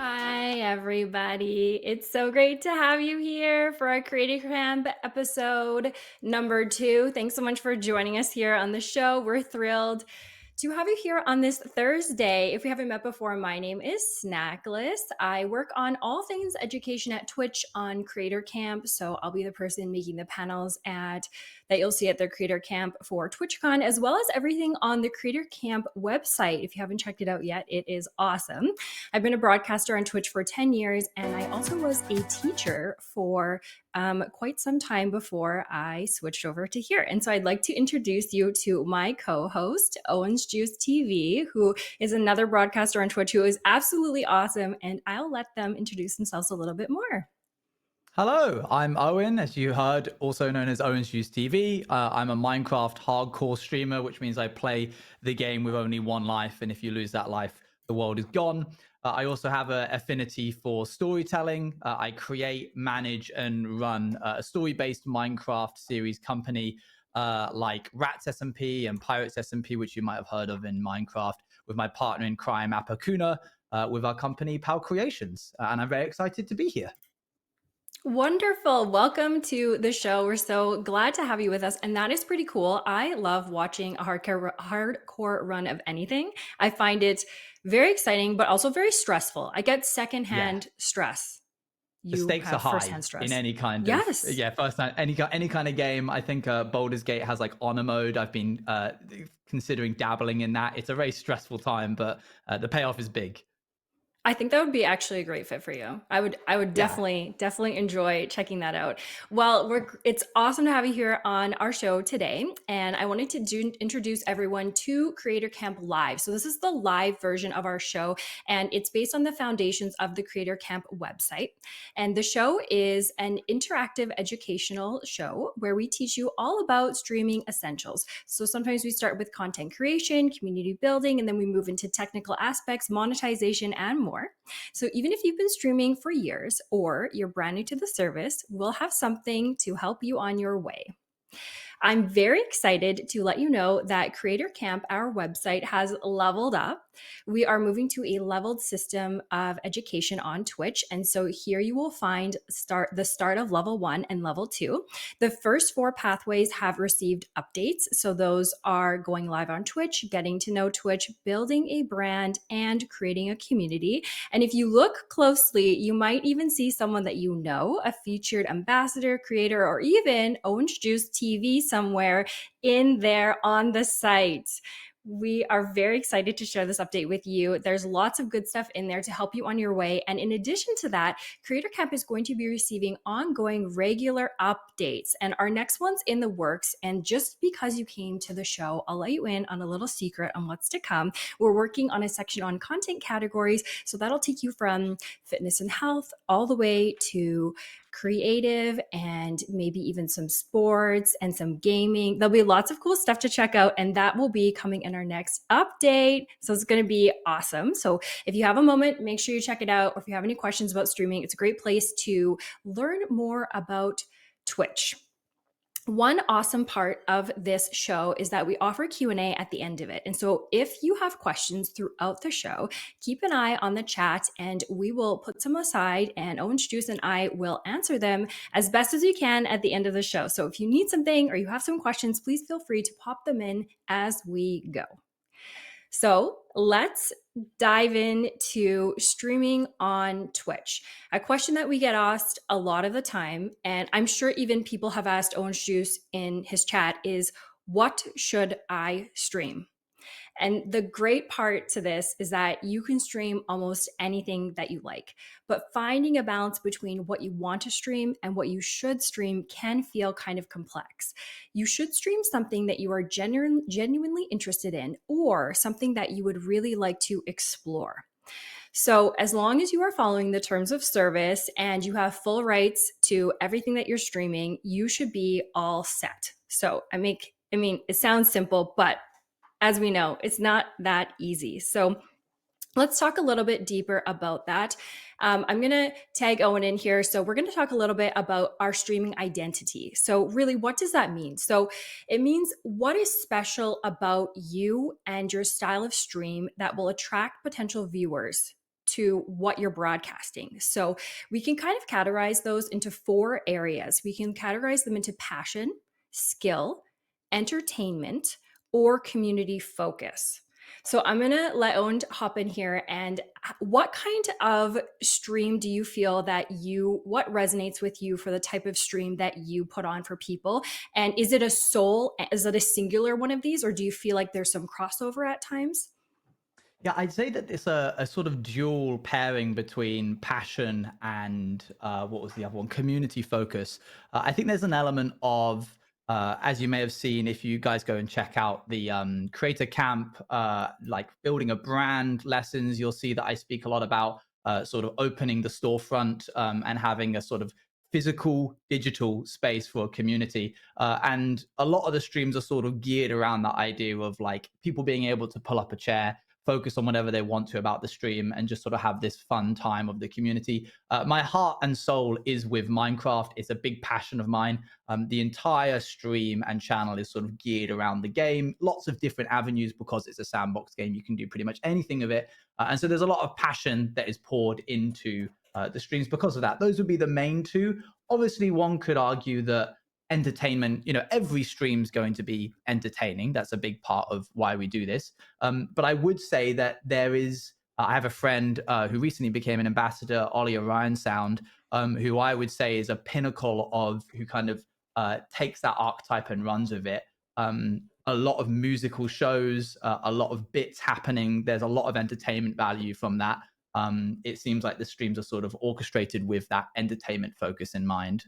Hi, everybody. It's so great to have you here for our Creative Camp episode number 2. Thanks so much for joining us here on the show. We're thrilled to have you here on this Thursday. If we haven't met before, my name is Snackless. I work on all things education at Twitch on Creator Camp. So I'll be the person making the panels that you'll see at their Creator Camp for TwitchCon, as well as everything on the Creator Camp website. If you haven't checked it out yet, it is awesome. I've been a broadcaster on Twitch for 10 years, and I also was a teacher for quite some time before I switched over to here. And so I'd like to introduce you to my co-host, OwengeJuiceTV, who is another broadcaster on Twitch who is absolutely awesome. And I'll let them introduce themselves a little bit more. Hello, I'm Owen, as you heard, also known as OwengeJuiceTV. I'm a Minecraft hardcore streamer, which means I play the game with only one life, and if you lose that life, the world is gone. I also have an affinity for storytelling. I create, manage, and run a story-based Minecraft series company like Rats SMP and Pirates SMP, which you might have heard of in Minecraft, with my partner in crime, Apakuna, with our company, Pal Creations. And I'm very excited to be here. Wonderful. Welcome to the show. We're so glad to have you with us. And that is pretty cool. I love watching a hardcore run of anything. I find it very exciting, but also very stressful. I get secondhand stress. The You stakes are have high firsthand stress. in any kind of Yes. first time any kind of game. I think Baldur's Gate has like honor mode. I've been considering dabbling in that. It's a very stressful time, but the payoff is big. I think that would be actually a great fit for you. I would Yeah. definitely enjoy checking that out. Well, it's awesome to have you here on our show today, and I wanted to introduce everyone to Creator Camp Live. So this is the live version of our show, and it's based on the foundations of the Creator Camp website. And the show is an interactive educational show where we teach you all about streaming essentials. So sometimes we start with content creation, community building, and then we move into technical aspects, monetization, and more. So even if you've been streaming for years or you're brand new to the service, we'll have something to help you on your way. I'm very excited to let you know that Creator Camp, our website, has leveled up. We are moving to a leveled system of education on Twitch. And so here you will find the start of level 1 and level 2. The first 4 pathways have received updates. So those are going live on Twitch, getting to know Twitch, building a brand, and creating a community. And if you look closely, you might even see someone that you know, a featured ambassador, creator, or even Orange Juice TV somewhere in there on the site. We are very excited to share this update with you. There's lots of good stuff in there to help you on your way. And in addition to that, Creator Camp is going to be receiving ongoing regular updates. And our next one's in the works. And just because you came to the show, I'll let you in on a little secret on what's to come. We're working on a section on content categories. So that'll take you from fitness and health all the way to creative and maybe even some sports and some gaming. There'll be lots of cool stuff to check out, and that will be coming in our next update. So it's going to be awesome. So if you have a moment, make sure you check it out. Or if you have any questions about streaming, it's a great place to learn more about Twitch. One awesome part of this show is that we offer Q&A at the end of it. And so if you have questions throughout the show, keep an eye on the chat and we will put some aside and Orange Juice and I will answer them as best as we can at the end of the show. So if you need something or you have some questions, please feel free to pop them in as we go. So let's dive into streaming on Twitch. A question that we get asked a lot of the time, and I'm sure even people have asked Orange Juice in his chat, is what should I stream? And the great part to this is that you can stream almost anything that you like, but finding a balance between what you want to stream and what you should stream can feel kind of complex. You should stream something that you are genuinely interested in or something that you would really like to explore. So, as long as you are following the terms of service and you have full rights to everything that you're streaming, you should be all set. So, I mean, it sounds simple, but as we know, it's not that easy. So let's talk a little bit deeper about that. I'm going to tag Owen in here. So we're going to talk a little bit about our streaming identity. So really, what does that mean? So it means what is special about you and your style of stream that will attract potential viewers to what you're broadcasting. So we can kind of categorize those into 4 areas. We can categorize them into passion, skill, entertainment, or community focus. So I'm gonna let Owen hop in here. And what kind of stream do you feel that what resonates with you for the type of stream that you put on for people? And is it a singular one of these, or do you feel like there's some crossover at times? Yeah, I'd say that it's a sort of dual pairing between passion and what was the other one? Community focus. I think there's an element of, as you may have seen, if you guys go and check out the creator camp, like building a brand lessons, you'll see that I speak a lot about sort of opening the storefront and having a sort of physical digital space for a community, and a lot of the streams are sort of geared around that idea of like people being able to pull up a chair, focus on whatever they want to about the stream, and just sort of have this fun time of the community. My heart and soul is with Minecraft. It's a big passion of mine. The entire stream and channel is sort of geared around the game. Lots of different avenues because it's a sandbox game. You can do pretty much anything of it. And so there's a lot of passion that is poured into the streams because of that. Those would be the main two. Obviously, one could argue that entertainment, every stream's going to be entertaining. That's a big part of why we do this. But I would say that there is, I have a friend who recently became an ambassador, Ollie Orion Sound, who I would say is a pinnacle of who kind of takes that archetype and runs with it. A lot of musical shows, a lot of bits happening. There's a lot of entertainment value from that. It seems like the streams are sort of orchestrated with that entertainment focus in mind.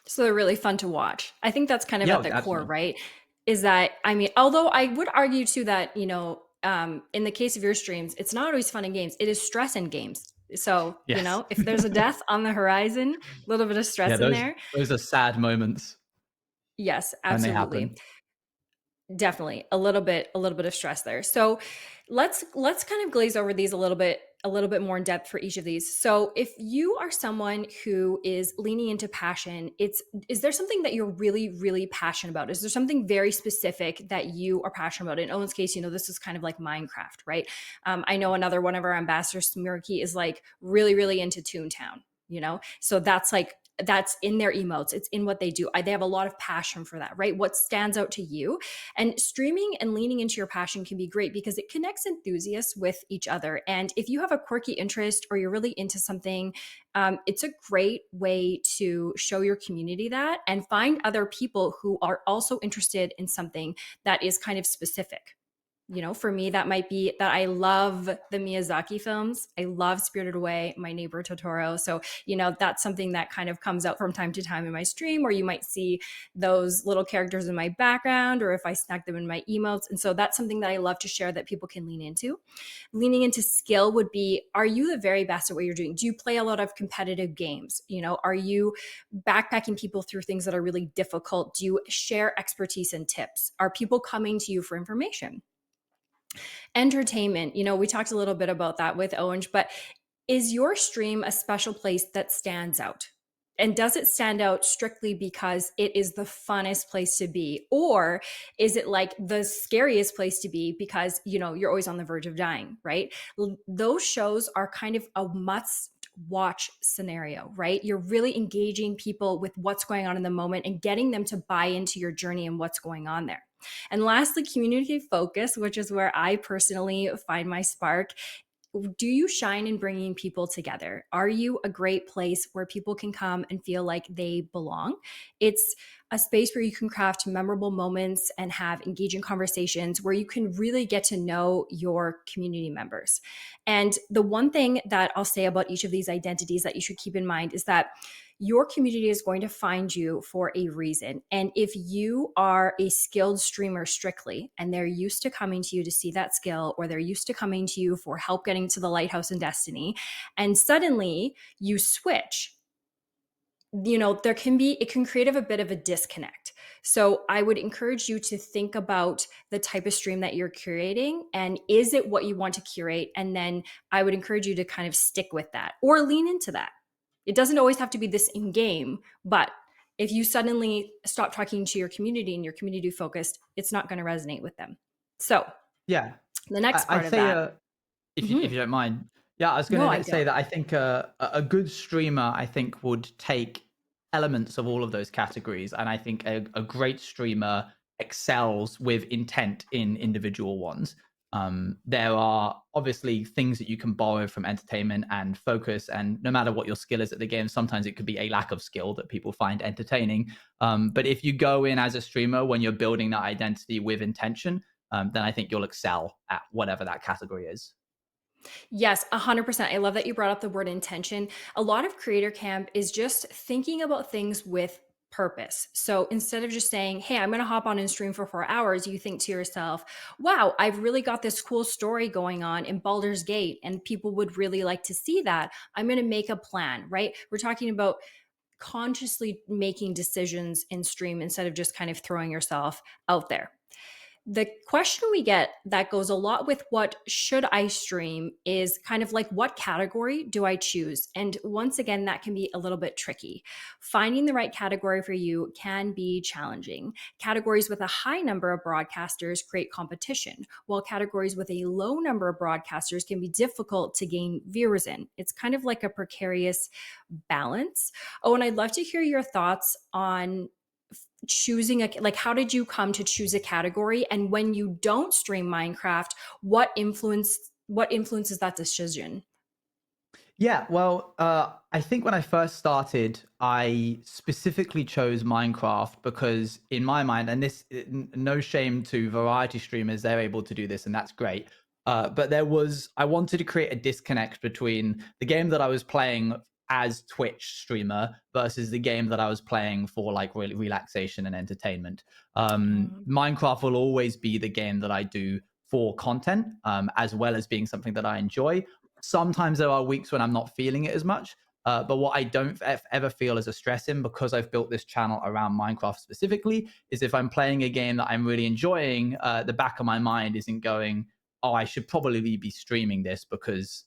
So they're really fun to watch. I think that's kind of Yeah, at the core, absolutely. right? Is that, I mean, although I would argue too that, in the case of your streams, it's not always fun and games, it is stress and games. So, Yes. if there's a death on the horizon, a little bit of Yeah, stress in those there. those are sad moments Yes, when they absolutely. happen. Definitely a little bit of stress there. So let's kind of glaze over these a little bit more in depth for each of these. So if you are someone who is leaning into passion, is there something that you're really really passionate about? Is there something very specific that you are passionate about? In Owen's case, this is kind of like Minecraft, right? I know another one of our ambassadors, Smirky, is like really really into Toontown. So that's in their emotes. It's in what they do. They have a lot of passion for that, right? What stands out to you? And streaming and leaning into your passion can be great because it connects enthusiasts with each other. And if you have a quirky interest or you're really into something, it's a great way to show your community that and find other people who are also interested in something that is kind of specific. For me, that might be that I love the Miyazaki films. I love Spirited Away, My Neighbor Totoro. So, that's something that kind of comes out from time to time in my stream, or you might see those little characters in my background, or if I snack them in my emotes. And so that's something that I love to share that people can lean into. Leaning into skill would be, are you the very best at what you're doing? Do you play a lot of competitive games? Are you backpacking people through things that are really difficult? Do you share expertise and tips? Are people coming to you for information? Entertainment, we talked a little bit about that with Owenge, but is your stream a special place that stands out? And does it stand out strictly because it is the funnest place to be? Or is it like the scariest place to be because, you're always on the verge of dying, right? Those shows are kind of a must watch scenario, right? You're really engaging people with what's going on in the moment and getting them to buy into your journey and what's going on there. And lastly, community focus, which is where I personally find my spark. Do you shine in bringing people together? Are you a great place where people can come and feel like they belong? It's a space where you can craft memorable moments and have engaging conversations where you can really get to know your community members. And the one thing that I'll say about each of these identities that you should keep in mind is that your community is going to find you for a reason. And if you are a skilled streamer strictly, and they're used to coming to you to see that skill, or they're used to coming to you for help getting to the lighthouse in Destiny, and suddenly you switch, it can create a bit of a disconnect. So I would encourage you to think about the type of stream that you're curating, and is it what you want to curate? And then I would encourage you to kind of stick with that or lean into that. It doesn't always have to be this in game, but if you suddenly stop talking to your community and you're community focused, it's not going to resonate with them. So Yeah, the next I'd part of say that. if you Mhm. don't mind, Yeah, I was No, going I to say don't. that I think a good streamer, I think, would take elements of all of those categories, and I think a great streamer excels with intent in individual ones. There are obviously things that you can borrow from entertainment and focus, and no matter what your skill is at the game, sometimes it could be a lack of skill that people find entertaining. But if you go in as a streamer when you're building that identity with intention, then I think you'll excel at whatever that category is. Yes, 100%. I love that you brought up the word intention. A lot of creator camp is just thinking about things with purpose. So instead of just saying, "Hey, I'm going to hop on and stream for 4 hours," you think to yourself, "Wow, I've really got this cool story going on in Baldur's Gate and people would really like to see that. I'm going to make a plan," right? We're talking about consciously making decisions in stream instead of just kind of throwing yourself out there. The question we get that goes a lot with what should I stream is kind of like, what category do I choose? And once again, that can be a little bit tricky. Finding the right category for you can be challenging. Categories with a high number of broadcasters create competition, while categories with a low number of broadcasters can be difficult to gain viewers in. It's kind of like a precarious balance. Oh, and I'd love to hear your thoughts on choosing a, like, how did you come to choose a category, and when you don't stream Minecraft, what influences that decision? Yeah, well, I think when I first started, I specifically chose Minecraft because, in my mind, and no shame to variety streamers, they're able to do this, and that's great. But I wanted to create a disconnect between the game that I was playing as Twitch streamer versus the game that I was playing for like relaxation and entertainment. Minecraft will always be the game that I do for content, as well as being something that I enjoy. Sometimes there are weeks when I'm not feeling it as much. But what I don't ever feel as a stress in, because I've built this channel around Minecraft specifically, is if I'm playing a game that I'm really enjoying, the back of my mind isn't going, "Oh, I should probably be streaming this because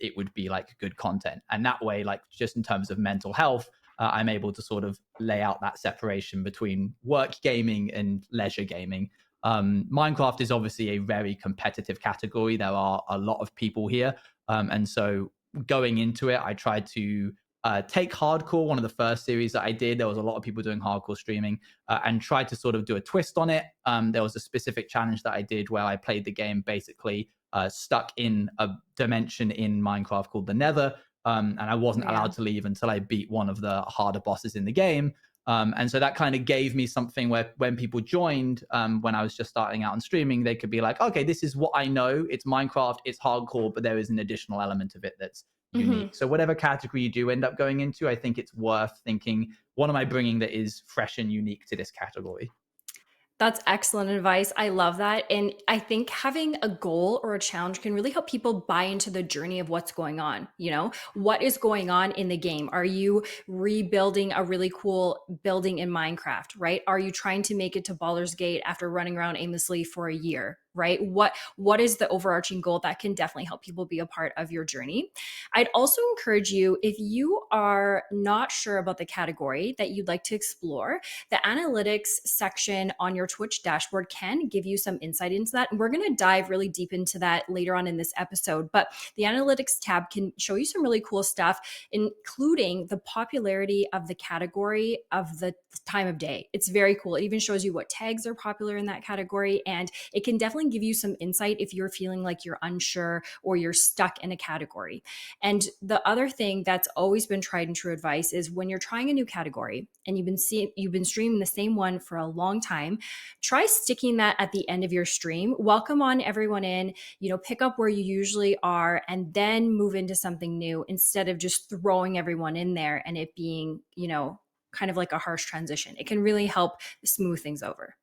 it would be like good content." And that way, like just in terms of mental health, I'm able to sort of lay out that separation between work gaming and leisure gaming. Minecraft is obviously a very competitive category. There are a lot of people here, and so going into it, I tried to take hardcore. One of the first series that I did, there was a lot of people doing hardcore streaming, and tried to sort of do a twist on it. There was a specific challenge that I did where I played the game basically stuck in a dimension in Minecraft called the Nether, and I wasn't Yeah. allowed to leave until I beat one of the harder bosses in the game. And so that kind of gave me something where when people joined, when I was just starting out on streaming, they could be like, "Okay, this is what I know. It's Minecraft, it's hardcore, but there is an additional element of it that's Mhm. unique." So whatever category you do end up going into, I think it's worth thinking, what am I bringing that is fresh and unique to this category? That's excellent advice. I love that. And I think having a goal or a challenge can really help people buy into the journey of what's going on. You know, what is going on in the game? Are you rebuilding a really cool building in Minecraft, right? Are you trying to make it to Baldur's Gate after running around aimlessly for a year? Right? What is the overarching goal? That can definitely help people be a part of your journey. I'd also encourage you, if you are not sure about the category that you'd like to explore, the analytics section on your Twitch dashboard can give you some insight into that. And we're going to dive really deep into that later on in this episode. But the analytics tab can show you some really cool stuff, including the popularity of the category of the time of day. It's very cool. It even shows you what tags are popular in that category. And it can definitely give you some insight if you're feeling like you're unsure or you're stuck in a category. And the other thing that's always been tried and true advice is, when you're trying a new category and you've been streaming the same one for a long time, try sticking that at the end of your stream. Welcome on everyone in, pick up where you usually are and then move into something new, instead of just throwing everyone in there and it being, kind of like a harsh transition. It can really help smooth things over.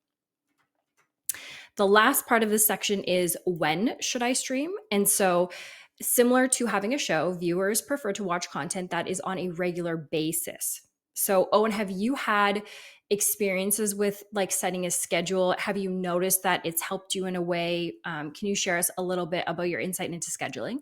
The last part of this section is, when should I stream? And so, similar to having a show, viewers prefer to watch content that is on a regular basis. So, Owen, have you had experiences with like setting a schedule? Have you noticed that it's helped you in a way? Can you share us a little bit about your insight into scheduling?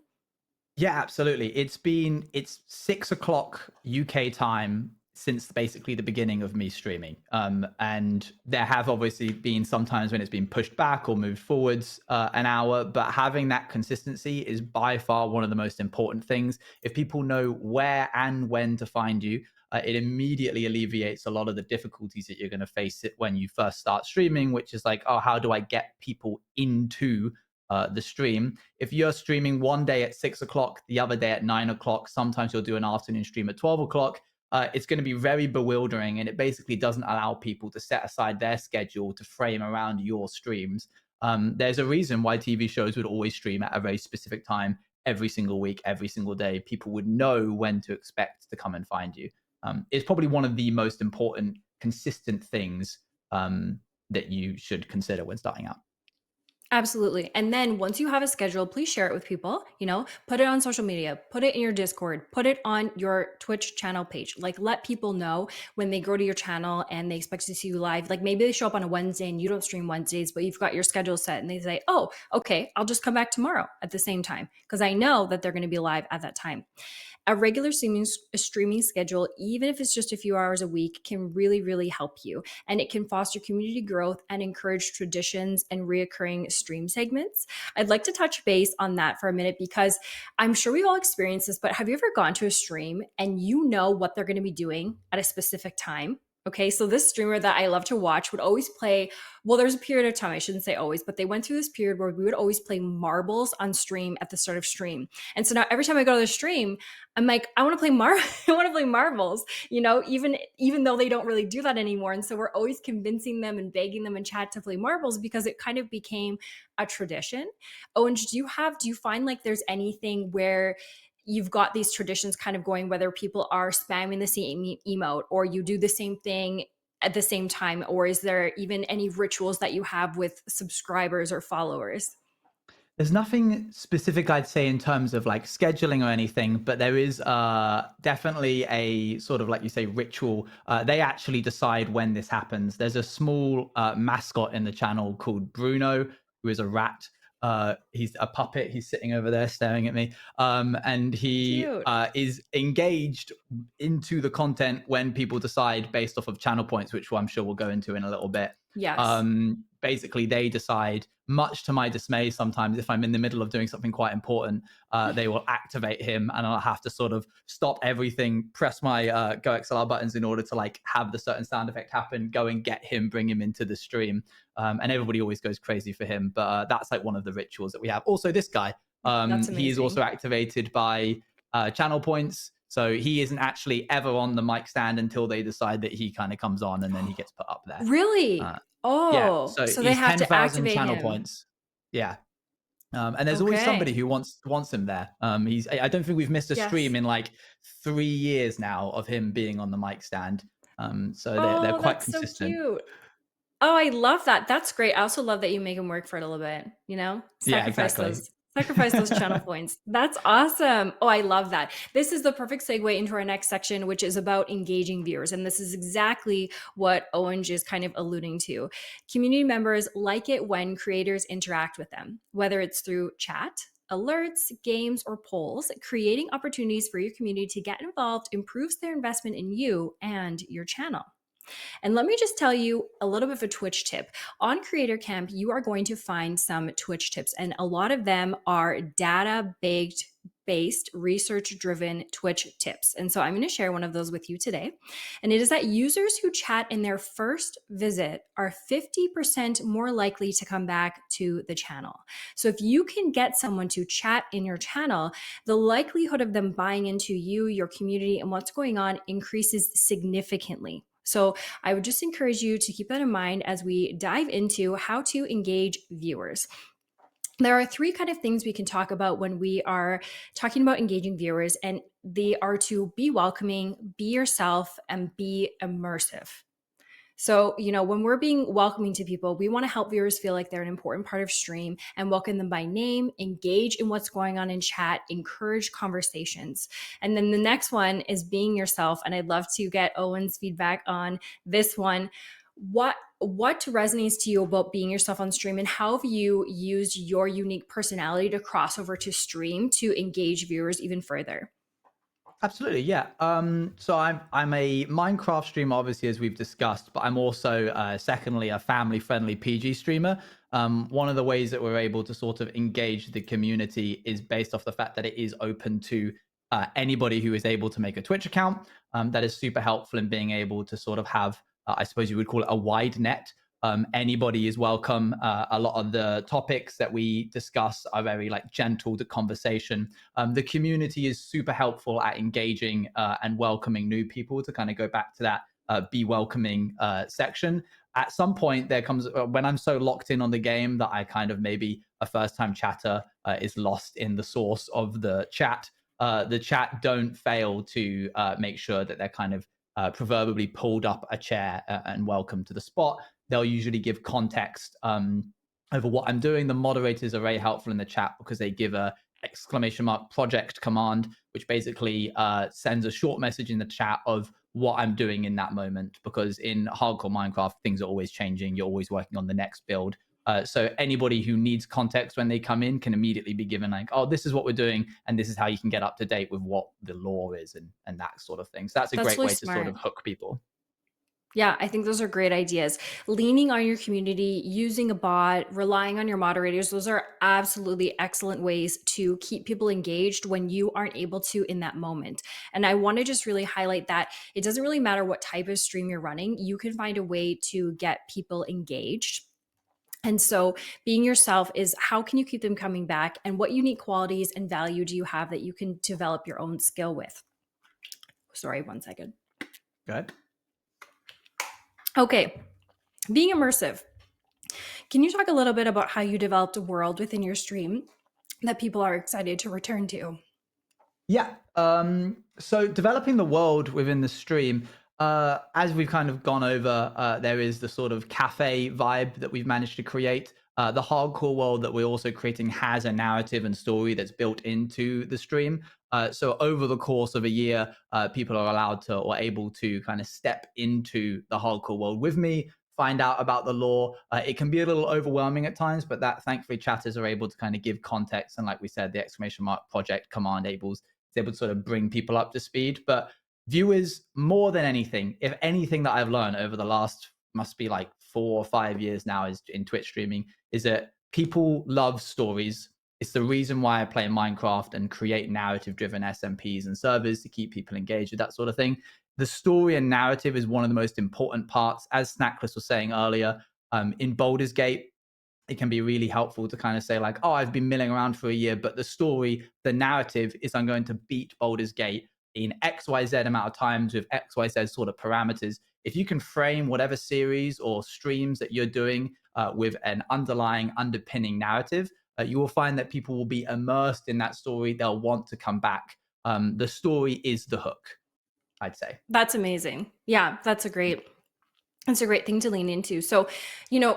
Yeah, absolutely. It's 6 o'clock UK time since basically the beginning of me streaming. And there have obviously been some times when it's been pushed back or moved forwards an hour, but having that consistency is by far one of the most important things. If people know where and when to find you, it immediately alleviates a lot of the difficulties that you're going to face it when you first start streaming, which is like, oh, how do I get people into the stream? If you're streaming one day at 6 o'clock, the other day at 9 o'clock, sometimes you'll do an afternoon stream at 12 o'clock. It's going to be very bewildering, and it basically doesn't allow people to set aside their schedule to frame around your streams. There's a reason why TV shows would always stream at a very specific time every single week, every single day. People would know when to expect to come and find you. It's probably one of the most important, consistent things that you should consider when starting out. Absolutely. And then once you have a schedule, please share it with people, put it on social media, put it in your Discord, put it on your Twitch channel page. Like, let people know when they go to your channel and they expect to see you live. Like, maybe they show up on a Wednesday and you don't stream Wednesdays, but you've got your schedule set and they say, oh, okay, I'll just come back tomorrow at the same time because I know that they're going to be live at that time. A regular streaming schedule, even if it's just a few hours a week, can really, really help you. And it can foster community growth and encourage traditions and reoccurring stream segments. I'd like to touch base on that for a minute because I'm sure we've all experienced this, but have you ever gone to a stream and you know what they're going to be doing at a specific time? Okay, so this streamer that I love to watch would always play. Well, there's a period of time, I shouldn't say always, but they went through this period where we would always play marbles on stream at the start of stream. And so now every time I go to the stream, I'm like, I want to play I want to play marbles, even though they don't really do that anymore. And so we're always convincing them and begging them in chat to play marbles because it kind of became a tradition. Oh, and do you find like there's anything where you've got these traditions kind of going, whether people are spamming the same emote or you do the same thing at the same time, or is there even any rituals that you have with subscribers or followers? There's nothing specific I'd say in terms of like scheduling or anything, but there is definitely a sort of like you say ritual. They actually decide when this happens. There's a small mascot in the channel called Bruno, who is a rat. He's a puppet. He's sitting over there staring at me, and he Cute. is engaged into the content when people decide based off of channel points, which I'm sure we'll go into in a little bit. Yes. Basically, they decide, much to my dismay, sometimes if I'm in the middle of doing something quite important, they will activate him, and I'll have to sort of stop everything, press my Go XLR buttons in order to like have the certain sound effect happen, go and get him, bring him into the stream, and everybody always goes crazy for him. But that's like one of the rituals that we have. Also, this guy, That's he is also amazing. activated by channel points. So he isn't actually ever on the mic stand until they decide that he kind of comes on, and then he gets put up there. Really? Uh, yeah, Oh, so so they he's have to 10,000 activate channel him. points. Yeah. And there's always somebody Okay. who wants him there. I don't think we've missed a Yes. stream in like 3 years now of him being on the mic stand. So they're Oh, quite that's so consistent. cute. Oh, I love that. That's great. I also love that you make him work for it a little bit, Yeah, Sacrifice exactly. those channel points. That's awesome. Oh, I love that. This is the perfect segue into our next section, which is about engaging viewers. And this is exactly what Owenge is kind of alluding to. Community members like it when creators interact with them, whether it's through chat, alerts, games, or polls. Creating opportunities for your community to get involved improves their investment in you and your channel. And let me just tell you a little bit of a Twitch tip. On Creator Camp, you are going to find some Twitch tips, and a lot of them are data based, research driven Twitch tips. And so I'm going to share one of those with you today. And it is that users who chat in their first visit are 50% more likely to come back to the channel. So if you can get someone to chat in your channel, the likelihood of them buying into you, your community, and what's going on increases significantly. So I would just encourage you to keep that in mind as we dive into how to engage viewers. There are three kind of things we can talk about when we are talking about engaging viewers, and they are to be welcoming, be yourself, and be immersive. So, when we're being welcoming to people, we want to help viewers feel like they're an important part of stream and welcome them by name, engage in what's going on in chat, encourage conversations. And then the next one is being yourself. And I'd love to get Owen's feedback on this one. What resonates to you about being yourself on stream, and how have you used your unique personality to cross over to stream to engage viewers even further? Absolutely, yeah. So I'm a Minecraft streamer, obviously, as we've discussed, but I'm also, secondly, a family-friendly PG streamer. One of the ways that we're able to sort of engage the community is based off the fact that it is open to anybody who is able to make a Twitch account. That is super helpful in being able to sort of have, I suppose you would call it a wide net. Anybody is welcome. A lot of the topics that we discuss are very like gentle to conversation. The community is super helpful at engaging and welcoming new people, to kind of go back to that be welcoming section. At some point, there comes when I'm so locked in on the game that I kind of, maybe a first time chatter is lost in the source of the chat. The chat don't fail to make sure that they're kind of proverbially pulled up a chair and welcome to the spot. They'll usually give context over what I'm doing. The moderators are very helpful in the chat because they give a exclamation mark project command, which basically sends a short message in the chat of what I'm doing in that moment. Because in hardcore Minecraft, things are always changing. You're always working on the next build. So anybody who needs context when they come in can immediately be given like, oh, this is what we're doing, and this is how you can get up to date with what the lore is, and that sort of thing. So that's a That's great really way to sort smart. of hook people. Yeah, I think those are great ideas. Leaning on your community, using a bot, relying on your moderators, those are absolutely excellent ways to keep people engaged when you aren't able to in that moment. And I want to just really highlight that it doesn't really matter what type of stream you're running, you can find a way to get people engaged. And so, being yourself is how can you keep them coming back, and what unique qualities and value do you have that you can develop your own skill with? Sorry, one second. Good. Okay, being immersive. Can you talk a little bit about how you developed a world within your stream that people are excited to return to? Yeah. So developing the world within the stream, as we've kind of gone over, there is the sort of cafe vibe that we've managed to create. The hardcore world that we're also creating has a narrative and story that's built into the stream. So over the course of a year, people are allowed to, or able to, kind of step into the hardcore world with me, find out about the lore. It can be a little overwhelming at times, but that, thankfully, chatters are able to kind of give context. And like we said, the exclamation mark project command is able to sort of bring people up to speed. But viewers, more than anything, if anything that I've learned over the last, must be like 4 or 5 years now, is in Twitch streaming, is that people love stories. It's the reason why I play Minecraft and create narrative driven SMPs and servers to keep people engaged with that sort of thing. The story and narrative is one of the most important parts. As Snackless was saying earlier, in Baldur's Gate, it can be really helpful to kind of say like, oh, I've been milling around for a year, but the story, the narrative is I'm going to beat Baldur's Gate in XYZ amount of times with XYZ sort of parameters. If you can frame whatever series or streams that you're doing with an underlying underpinning narrative, you will find that people will be immersed in that story. They'll want to come back. The story is the hook, I'd say. That's amazing. Yeah, that's a great thing to lean into. So,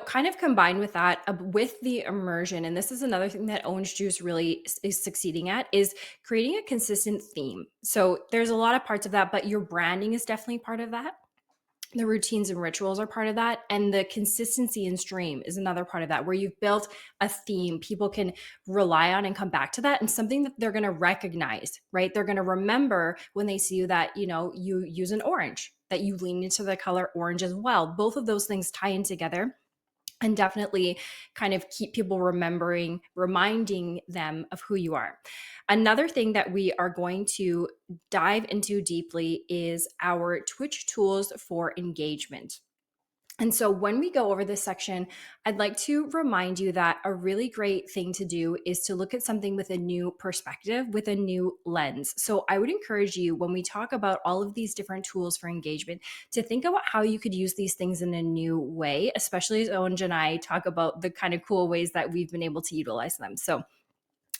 kind of combined with that, with the immersion, and this is another thing that Orange Juice really is succeeding at, is creating a consistent theme. So there's a lot of parts of that, but your branding is definitely part of that. The routines and rituals are part of that, and the consistency in stream is another part of that, where you've built a theme people can rely on and come back to that, and something that they're going to recognize, right? They're going to remember when they see you that you use an orange, that you lean into the color orange as well. Both of those things tie in together and definitely kind of keep people reminding them of who you are. Another thing that we are going to dive into deeply is our Twitch tools for engagement. And so when we go over this section, I'd like to remind you that a really great thing to do is to look at something with a new perspective, with a new lens. So I would encourage you, when we talk about all of these different tools for engagement, to think about how you could use these things in a new way, especially as Owen and I talk about the kind of cool ways that we've been able to utilize them. So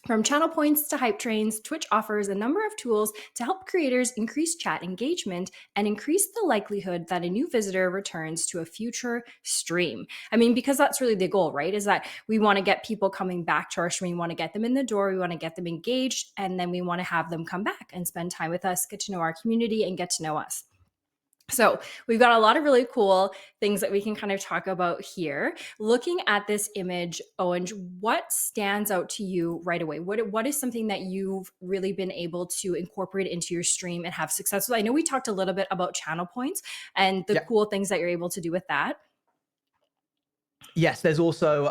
from channel points to hype trains, Twitch offers a number of tools to help creators increase chat engagement and increase the likelihood that a new visitor returns to a future stream. I mean, because that's really the goal, right? Is that we want to get people coming back to our stream. We want to get them in the door. We want to get them engaged. And then we want to have them come back and spend time with us, get to know our community, and get to know us. So we've got a lot of really cool things that we can kind of talk about here. Looking at this image, Owen, what stands out to you right away? What is something that you've really been able to incorporate into your stream and have success with? I know we talked a little bit about channel points and the Yeah. cool things that you're able to do with that. Yes, there's also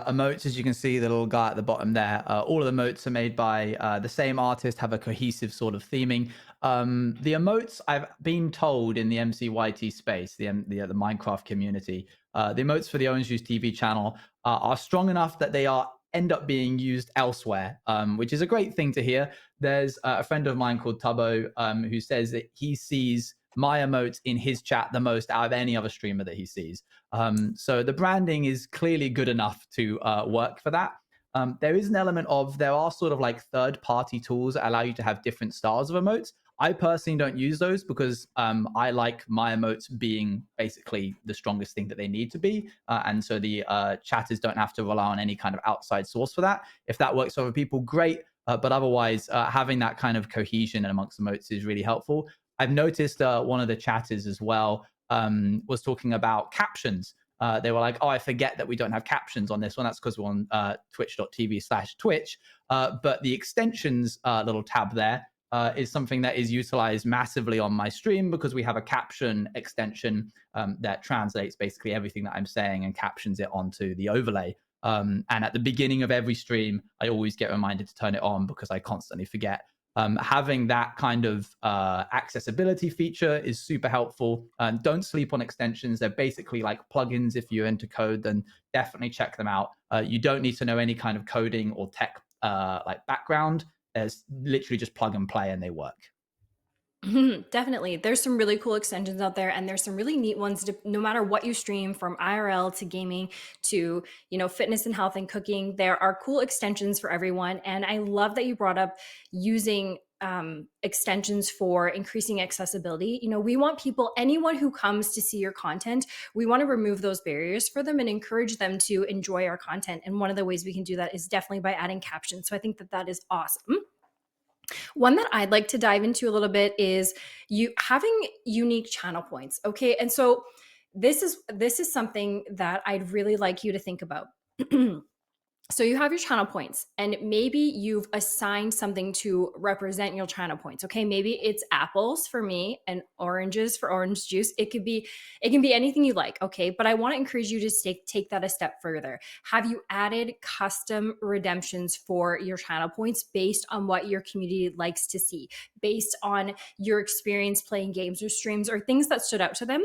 emotes, as you can see, the little guy at the bottom there. All of the emotes are made by the same artist, have a cohesive sort of theming. The emotes, I've been told in the MCYT space, the Minecraft community, the emotes for the Orange Juice TV channel are strong enough that they are end up being used elsewhere, which is a great thing to hear. There's a friend of mine called Tubbo who says that he sees my emotes in his chat the most out of any other streamer that he sees. So the branding is clearly good enough to work for that. There is an element of there are sort of like third party tools that allow you to have different styles of emotes. I personally don't use those because I like my emotes being basically the strongest thing that they need to be. And so the chatters don't have to rely on any kind of outside source for that. If that works for other people, great. But otherwise, having that kind of cohesion amongst emotes is really helpful. I've noticed one of the chatters as well was talking about captions. They were like, "Oh, I forget that we don't have captions on this one. That's because we're on twitch.tv/Twitch." But the extensions little tab there is something that is utilized massively on my stream because we have a caption extension that translates basically everything that I'm saying and captions it onto the overlay. And at the beginning of every stream, I always get reminded to turn it on because I constantly forget. Having that kind of accessibility feature is super helpful. Don't sleep on extensions. They're basically like plugins. If you're into code, then definitely check them out. You don't need to know any kind of coding or tech like background. There's literally just plug and play and they work. Definitely. There's some really cool extensions out there, and there's some really neat ones no matter what you stream, from IRL to gaming to, fitness and health and cooking. There are cool extensions for everyone. And I love that you brought up using extensions for increasing accessibility. We want people, anyone who comes to see your content, we want to remove those barriers for them and encourage them to enjoy our content. And one of the ways we can do that is definitely by adding captions. So I think that that is awesome. One that I'd like to dive into a little bit is you having unique channel points. Okay. And so this is something that I'd really like you to think about. So you have your channel points, and maybe you've assigned something to represent your channel points. Okay, maybe it's apples for me and oranges for orange juice. It can be anything you like. Okay, but I want to encourage you to take that a step further. Have you added custom redemptions for your channel points based on what your community likes to see, based on your experience playing games or streams or things that stood out to them?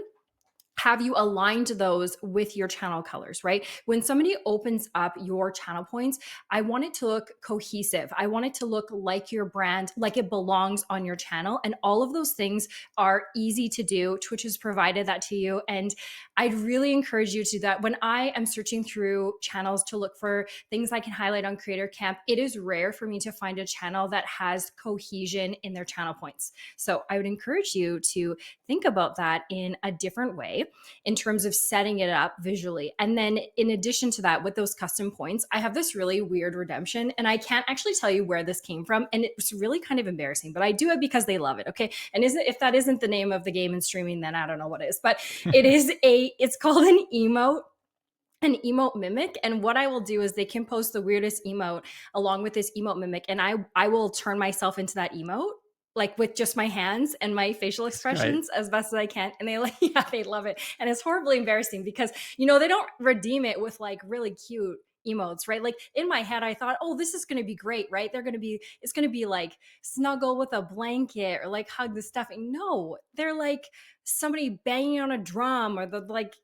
Have you aligned those with your channel colors, right? When somebody opens up your channel points, I want it to look cohesive. I want it to look like your brand, like it belongs on your channel. And all of those things are easy to do. Twitch has provided that to you. And I'd really encourage you to do that. When I am searching through channels to look for things I can highlight on Creator Camp, it is rare for me to find a channel that has cohesion in their channel points. So I would encourage you to think about that in a different way in terms of setting it up visually. And then in addition to that, with those custom points, I have this really weird redemption, and I can't actually tell you where this came from. And it's really kind of embarrassing, but I do it because they love it. Okay. And if that isn't the name of the game and streaming, then I don't know what is, but it's called an emote mimic. And what I will do is they can post the weirdest emote along with this emote mimic, and I will turn myself into that emote, like with just my hands and my facial It's great. expressions as best as I can. And they like, yeah, they love it. And it's horribly embarrassing because, they don't redeem it with like really cute emotes, right? Like in my head, I thought, oh, this is going to be great, right? It's going to be like snuggle with a blanket or like hug the stuffing. No, they're like somebody banging on a drum or the like,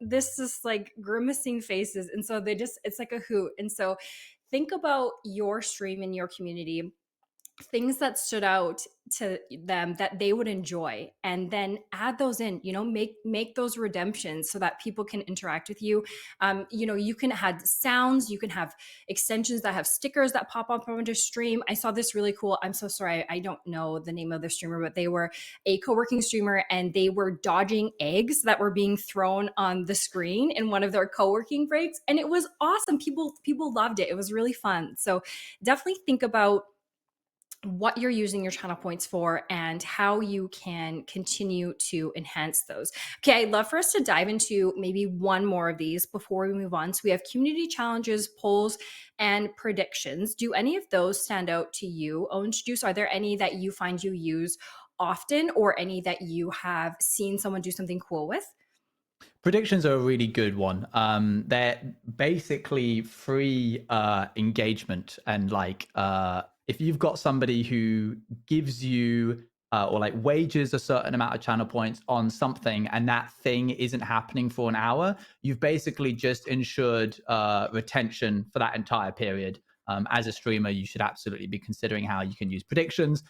this is like grimacing faces. And so it's like a hoot. And so think about your stream in your community, things that stood out to them that they would enjoy, and then add those in, make those redemptions so that people can interact with you. You can add sounds, you can have extensions that have stickers that pop up on your stream. I saw this really cool, I'm so sorry, I don't know the name of the streamer, but they were a co-working streamer, and they were dodging eggs that were being thrown on the screen in one of their co-working breaks, and it was awesome. People loved it. It was really fun. So definitely think about what you're using your channel points for, and how you can continue to enhance those. Okay, I'd love for us to dive into maybe one more of these before we move on. So we have community challenges, polls, and predictions. Do any of those stand out to you, Orange Juice? Are there any that you find you use often, or any that you have seen someone do something cool with? Predictions are a really good one. They're basically free engagement, and like if you've got somebody who gives you or like wagers a certain amount of channel points on something, and that thing isn't happening for an hour, you've basically just ensured retention for that entire period. As a streamer, you should absolutely be considering how you can use predictions.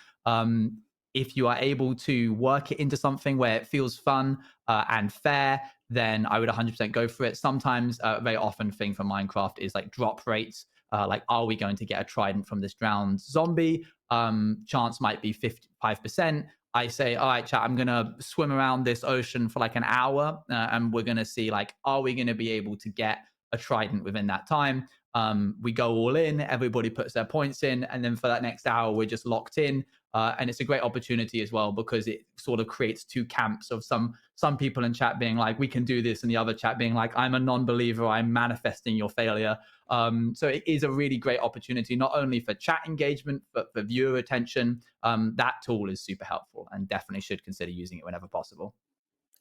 If you are able to work it into something where it feels fun and fair, then I would 100% go for it. Sometimes, very often, thing for Minecraft is like drop rates. Like, are we going to get a trident from this drowned zombie? Chance might be 55%. I say, all right, chat, I'm going to swim around this ocean for like an hour, and we're going to see, like, are we going to be able to get a trident within that time? We go all in, everybody puts their points in, and then for that next hour, we're just locked in. And it's a great opportunity as well, because it sort of creates two camps of some people in chat being like, we can do this, and the other chat being like, I'm a non-believer, I'm manifesting your failure. So it is a really great opportunity, not only for chat engagement, but for viewer attention. That tool is super helpful, and definitely should consider using it whenever possible.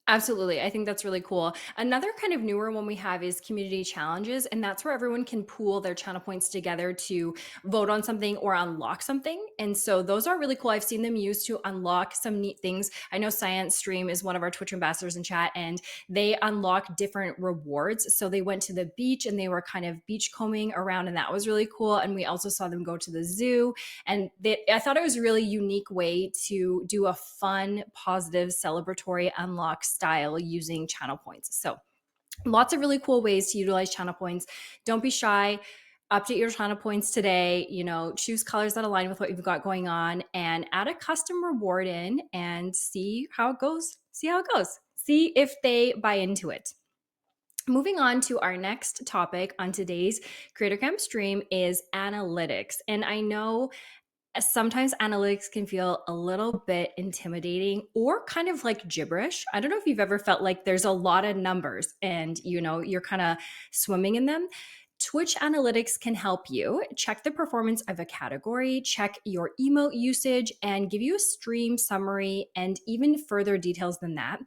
Absolutely. I think that's really cool. Another kind of newer one we have is community challenges, and that's where everyone can pool their channel points together to vote on something or unlock something. And so those are really cool. I've seen them used to unlock some neat things. I know Science Stream is one of our Twitch ambassadors in chat, and they unlock different rewards. So they went to the beach and they were kind of beach combing around, and that was really cool. And we also saw them go to the zoo, and I thought it was a really unique way to do a fun, positive, celebratory unlock style using channel points. So lots of really cool ways to utilize channel points. Don't be shy. Update your channel points today. Choose colors that align with what you've got going on, and add a custom reward in and see how it goes. See if they buy into it. Moving on to our next topic on today's Creator Camp stream is analytics. And I know sometimes analytics can feel a little bit intimidating or kind of like gibberish. I don't know if you've ever felt like there's a lot of numbers and you're kind of swimming in them. Twitch analytics can help you check the performance of a category, check your emote usage, and give you a stream summary and even further details than that.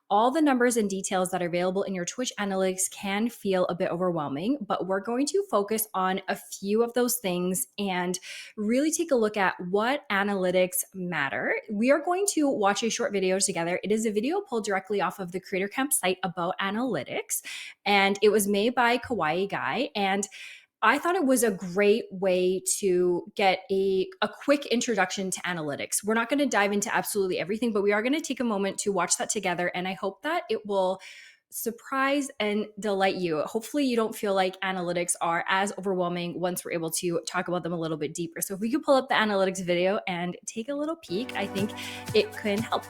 All the numbers and details that are available in your Twitch analytics can feel a bit overwhelming, but we're going to focus on a few of those things and really take a look at what analytics matter. We are going to watch a short video together. It is a video pulled directly off of the Creator Camp site about analytics, and it was made by Kawaii Guy. And I thought it was a great way to get a quick introduction to analytics. We're not going to dive into absolutely everything, but we are going to take a moment to watch that together. And I hope that it will surprise and delight you. Hopefully, you don't feel like analytics are as overwhelming once we're able to talk about them a little bit deeper. So if we could pull up the analytics video and take a little peek, I think it can help.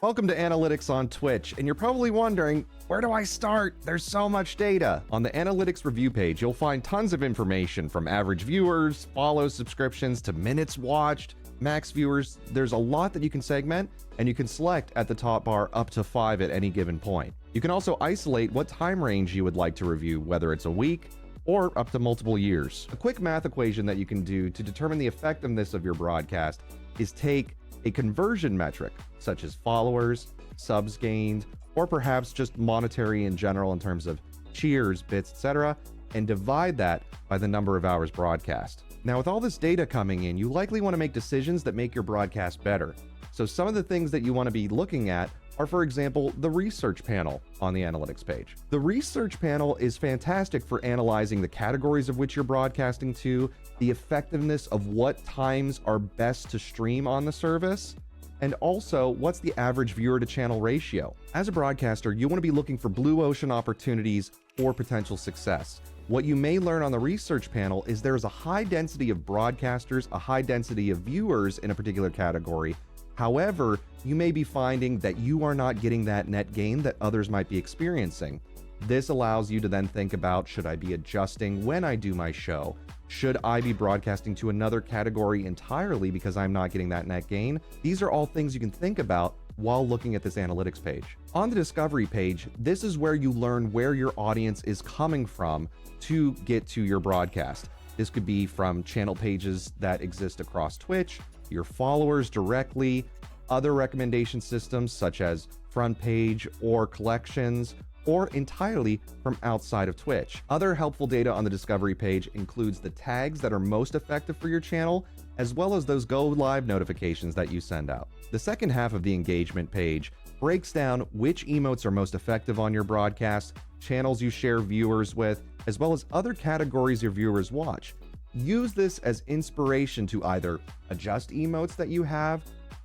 Welcome to Analytics on Twitch, and you're probably wondering, where do I start? There's so much data. On the Analytics review page, you'll find tons of information from average viewers, follows, subscriptions, to minutes watched, max viewers. There's a lot that you can segment, and you can select at the top bar up to 5 at any given point. You can also isolate what time range you would like to review, whether it's a week or up to multiple years. A quick math equation that you can do to determine the effectiveness of your broadcast is take a conversion metric, such as followers, subs gained, or perhaps just monetary in general in terms of cheers, bits, etc., and divide that by the number of hours broadcast. Now, with all this data coming in, you likely want to make decisions that make your broadcast better. So some of the things that you want to be looking at are, for example, the research panel on the analytics page. The research panel is fantastic for analyzing the categories of which you're broadcasting to, the effectiveness of what times are best to stream on the service, and also what's the average viewer to channel ratio. As a broadcaster, you want to be looking for blue ocean opportunities for potential success. What you may learn on the research panel is there is a high density of broadcasters, a high density of viewers in a particular category. However, you may be finding that you are not getting that net gain that others might be experiencing. This allows you to then think about, should I be adjusting when I do my show? Should I be broadcasting to another category entirely because I'm not getting that net gain? These are all things you can think about while looking at this analytics page. On the discovery page, this is where you learn where your audience is coming from to get to your broadcast. This could be from channel pages that exist across Twitch, your followers directly, other recommendation systems such as front page or collections, or entirely from outside of Twitch. Other helpful data on the discovery page includes the tags that are most effective for your channel, as well as those go live notifications that you send out. The second half of the engagement page breaks down which emotes are most effective on your broadcast, channels you share viewers with, as well as other categories your viewers watch. Use this as inspiration to either adjust emotes that you have,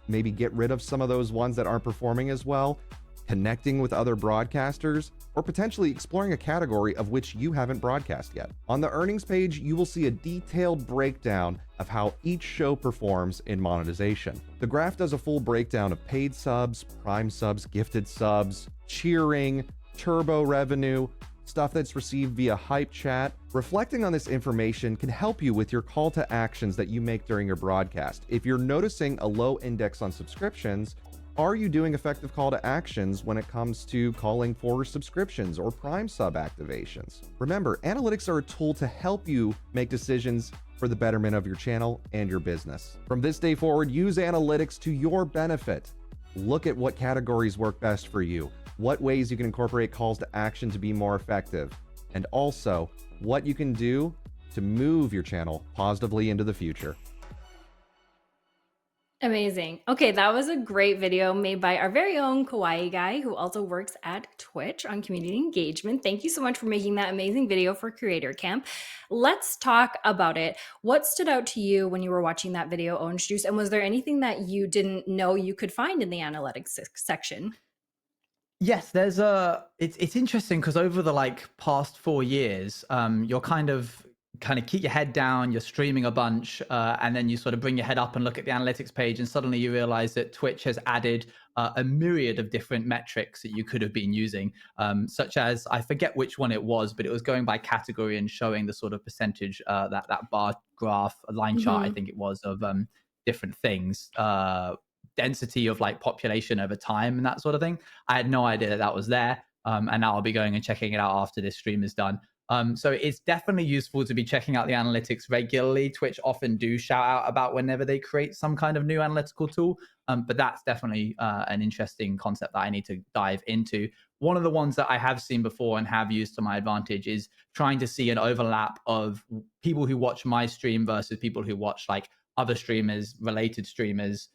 maybe get rid of some of those ones that aren't performing as well, connecting with other broadcasters, or potentially exploring a category of which you haven't broadcast yet. On the earnings page, you will see a detailed breakdown of how each show performs in monetization. The graph does a full breakdown of paid subs, prime subs, gifted subs, cheering, turbo revenue, stuff that's received via hype chat. Reflecting on this information can help you with your call to actions that you make during your broadcast. If you're noticing a low index on subscriptions, are you doing effective call to actions when it comes to calling for subscriptions or prime sub activations? Remember, analytics are a tool to help you make decisions for the betterment of your channel and your business. From this day forward, use analytics to your benefit. Look at what categories work best for you, what ways you can incorporate calls to action to be more effective, and also what you can do to move your channel positively into the future. Amazing. Okay, that was a great video made by our very own Kawaii guy who also works at Twitch on community engagement. Thank you so much for making that amazing video for Creator Camp. Let's talk about it. What stood out to you when you were watching that video, Orange Juice? And was there anything that you didn't know you could find in the analytics section? Yes, there's a it's interesting because over the like past 4 years, you're kind of keep your head down, you're streaming a bunch, and then you sort of bring your head up and look at the analytics page, and suddenly you realize that Twitch has added a myriad of different metrics that you could have been using, such as I forget which one it was, but it was going by category and showing the sort of percentage that bar graph, a line chart, I Mhm. think it was, of different things. Density of like population over time and that sort of thing. I had no idea that that was there. And now I'll be going and checking it out after this stream is done. So it's definitely useful to be checking out the analytics regularly. Twitch often do shout out about whenever they create some kind of new analytical tool. But that's definitely an interesting concept that I need to dive into. One of the ones that I have seen before and have used to my advantage is trying to see an overlap of people who watch my stream versus people who watch like other streamers, related streamers,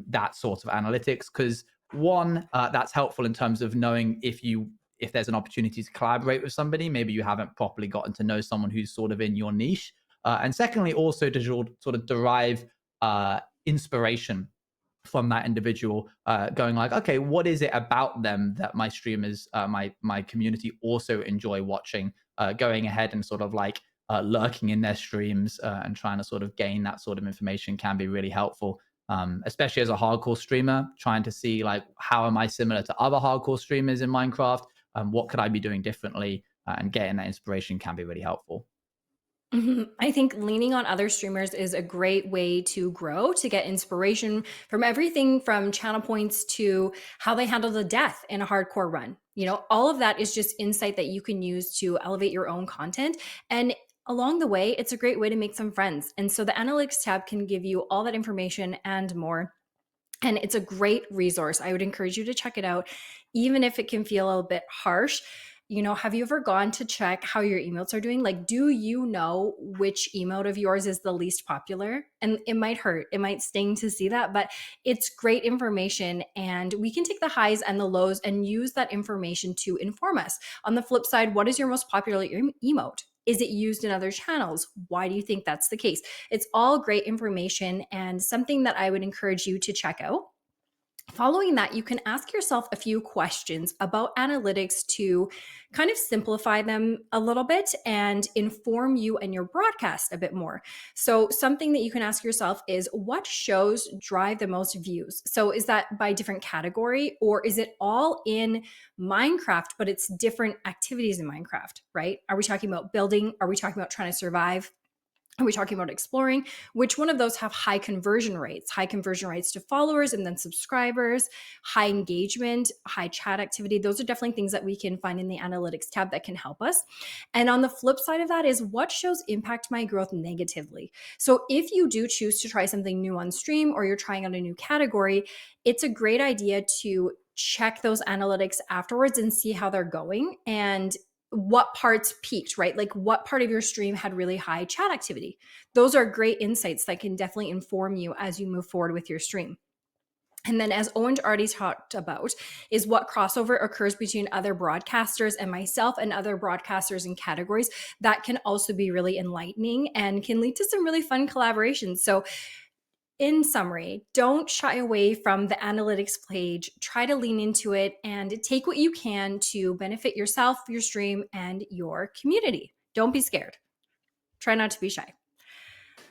that sort of analytics. Because one, that's helpful in terms of knowing if there's an opportunity to collaborate with somebody, maybe you haven't properly gotten to know someone who's sort of in your niche. And secondly, also to sort of derive inspiration from that individual, going like, okay, what is it about them that my streamers, my community also enjoy watching? Going ahead and sort of like lurking in their streams and trying to sort of gain that sort of information can be really helpful. Especially as a hardcore streamer, trying to see like how am I similar to other hardcore streamers in Minecraft? What could I be doing differently? And getting that inspiration can be really helpful. I think leaning on other streamers is a great way to grow, to get inspiration from everything from channel points to how they handle the death in a hardcore run. You know, all of that is just insight that you can use to elevate your own content. And along the way, it's a great way to make some friends. And so the analytics tab can give you all that information and more. And it's a great resource. I would encourage you to check it out, even if it can feel a little bit harsh. You know, have you ever gone to check how your emotes are doing? Like, do you know which emote of yours is the least popular? And it might hurt, it might sting to see that, but it's great information. And we can take the highs and the lows and use that information to inform us. On the flip side, what is your most popular emote? Is it used in other channels? Why do you think that's the case? It's all great information and something that I would encourage you to check out. Following that, you can ask yourself a few questions about analytics to kind of simplify them a little bit and inform you and your broadcast a bit more. So, something that you can ask yourself is what shows drive the most views? So, is that by different category or is it all in Minecraft, but it's different activities in Minecraft, right? Are we talking about building? Are we talking about trying to survive? Are we talking about exploring? Which one of those have high conversion rates? High conversion rates to followers and then subscribers, high engagement, high chat activity. Those are definitely things that we can find in the analytics tab that can help us. And on the flip side of that is what shows impact my growth negatively. So if you do choose to try something new on stream or you're trying out a new category, it's a great idea to check those analytics afterwards and see how they're going and what parts peaked, right? Like what part of your stream had really high chat activity. Those are great insights that can definitely inform you as you move forward with your stream. And then, as Owen already talked about, is what crossover occurs between other broadcasters and myself and other broadcasters in categories that can also be really enlightening and can lead to some really fun collaborations. So, in summary, don't shy away from the analytics page. Try to lean into it and take what you can to benefit yourself, your stream, and your community. Don't be scared. Try not to be shy.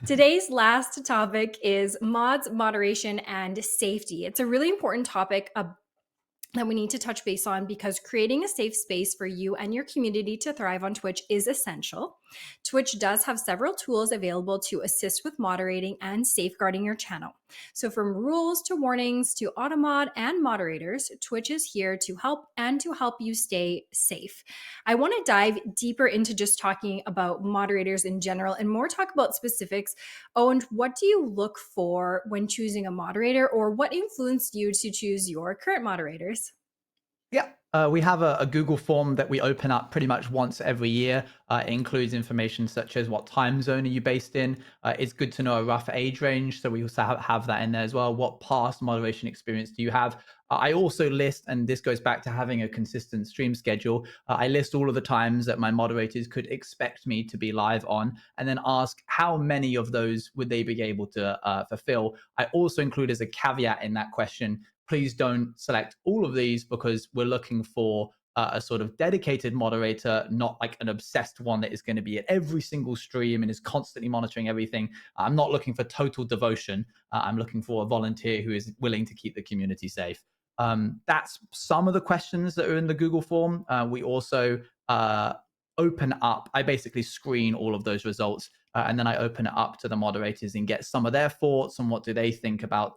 Today's last topic is mods, moderation, and safety. It's a really important topic that we need to touch base on because creating a safe space for you and your community to thrive on Twitch is essential. Twitch does have several tools available to assist with moderating and safeguarding your channel. So from rules to warnings to AutoMod and moderators, Twitch is here to help you stay safe. I want to dive deeper into just talking about moderators in general and more talk about specifics. Oh, and what do you look for when choosing a moderator, or what influenced you to choose your current moderators? Yeah. We have a Google form that we open up pretty much once every year. It includes information such as what time zone are you based in. It's good to know a rough age range. So we also have that in there as well. What past moderation experience do you have? I also list, and this goes back to having a consistent stream schedule. I list all of the times that my moderators could expect me to be live on, and then ask how many of those would they be able to fulfill. I also include as a caveat in that question, please don't select all of these because we're looking for a sort of dedicated moderator, not like an obsessed one that is going to be at every single stream and is constantly monitoring everything. I'm not looking for total devotion. I'm looking for a volunteer who is willing to keep the community safe. That's some of the questions that are in the Google form. We also open up, I basically screen all of those results and then I open it up to the moderators and get some of their thoughts on what do they think about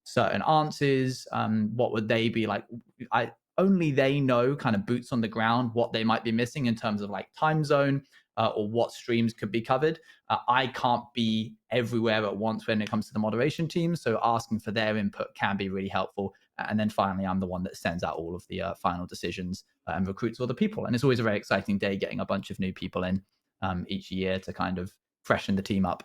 certain answers. What would they be like? I only they know, kind of boots on the ground, what they might be missing in terms of like time zone or what streams could be covered. I can't be everywhere at once when it comes to the moderation team, so asking for their input can be really helpful. And then finally, I'm the one that sends out all of the final decisions and recruits all the people. And it's always a very exciting day getting a bunch of new people in each year to kind of freshen the team up.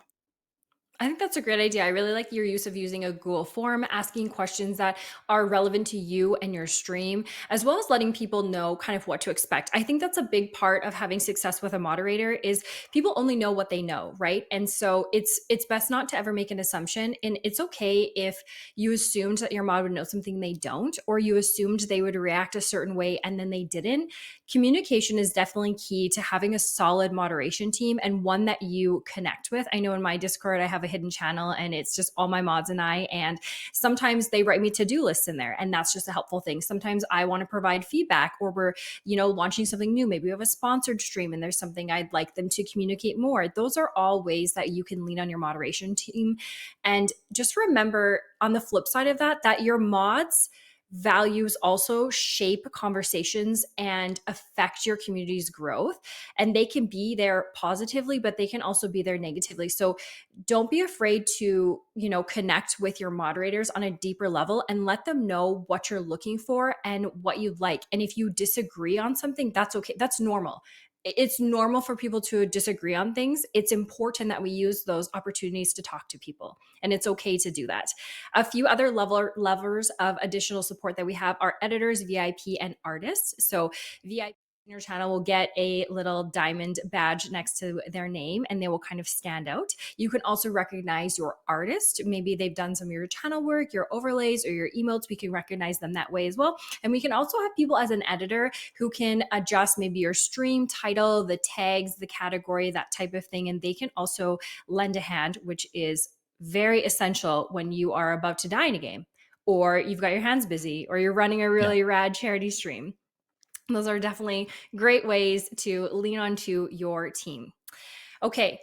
I think that's a great idea. I really like your use of using a Google form, asking questions that are relevant to you and your stream, as well as letting people know kind of what to expect. I think that's a big part of having success with a moderator is people only know what they know, right? And so it's best not to ever make an assumption. And it's okay if you assumed that your mod would know something they don't, or you assumed they would react a certain way and then they didn't. Communication is definitely key to having a solid moderation team and one that you connect with. I know in my Discord, I have a hidden channel and it's just all my mods and I, and sometimes they write me to-do lists in there and that's just a helpful thing. Sometimes I want to provide feedback, or we're launching something new. Maybe we have a sponsored stream and there's something I'd like them to communicate more. Those are all ways that you can lean on your moderation team. And just remember on the flip side of that, that your mods values also shape conversations and affect your community's growth, and they can be there positively but they can also be there negatively. So don't be afraid to connect with your moderators on a deeper level and let them know what you're looking for and what you'd like. And if you disagree on something, that's okay. That's normal. It's normal for people to disagree on things. It's important that we use those opportunities to talk to people, and it's okay to do that. A few other levers of additional support that we have are editors, VIP, and artists. So VIP in your channel will get a little diamond badge next to their name and they will kind of stand out. You can also recognize your artist. Maybe they've done some of your channel work, your overlays, or your emotes. We can recognize them that way as well. And we can also have people as an editor who can adjust maybe your stream title, the tags, the category, that type of thing. And they can also lend a hand, which is very essential when you are about to die in a game, or you've got your hands busy, or you're running a really rad charity stream. Those are definitely great ways to lean onto your team. Okay,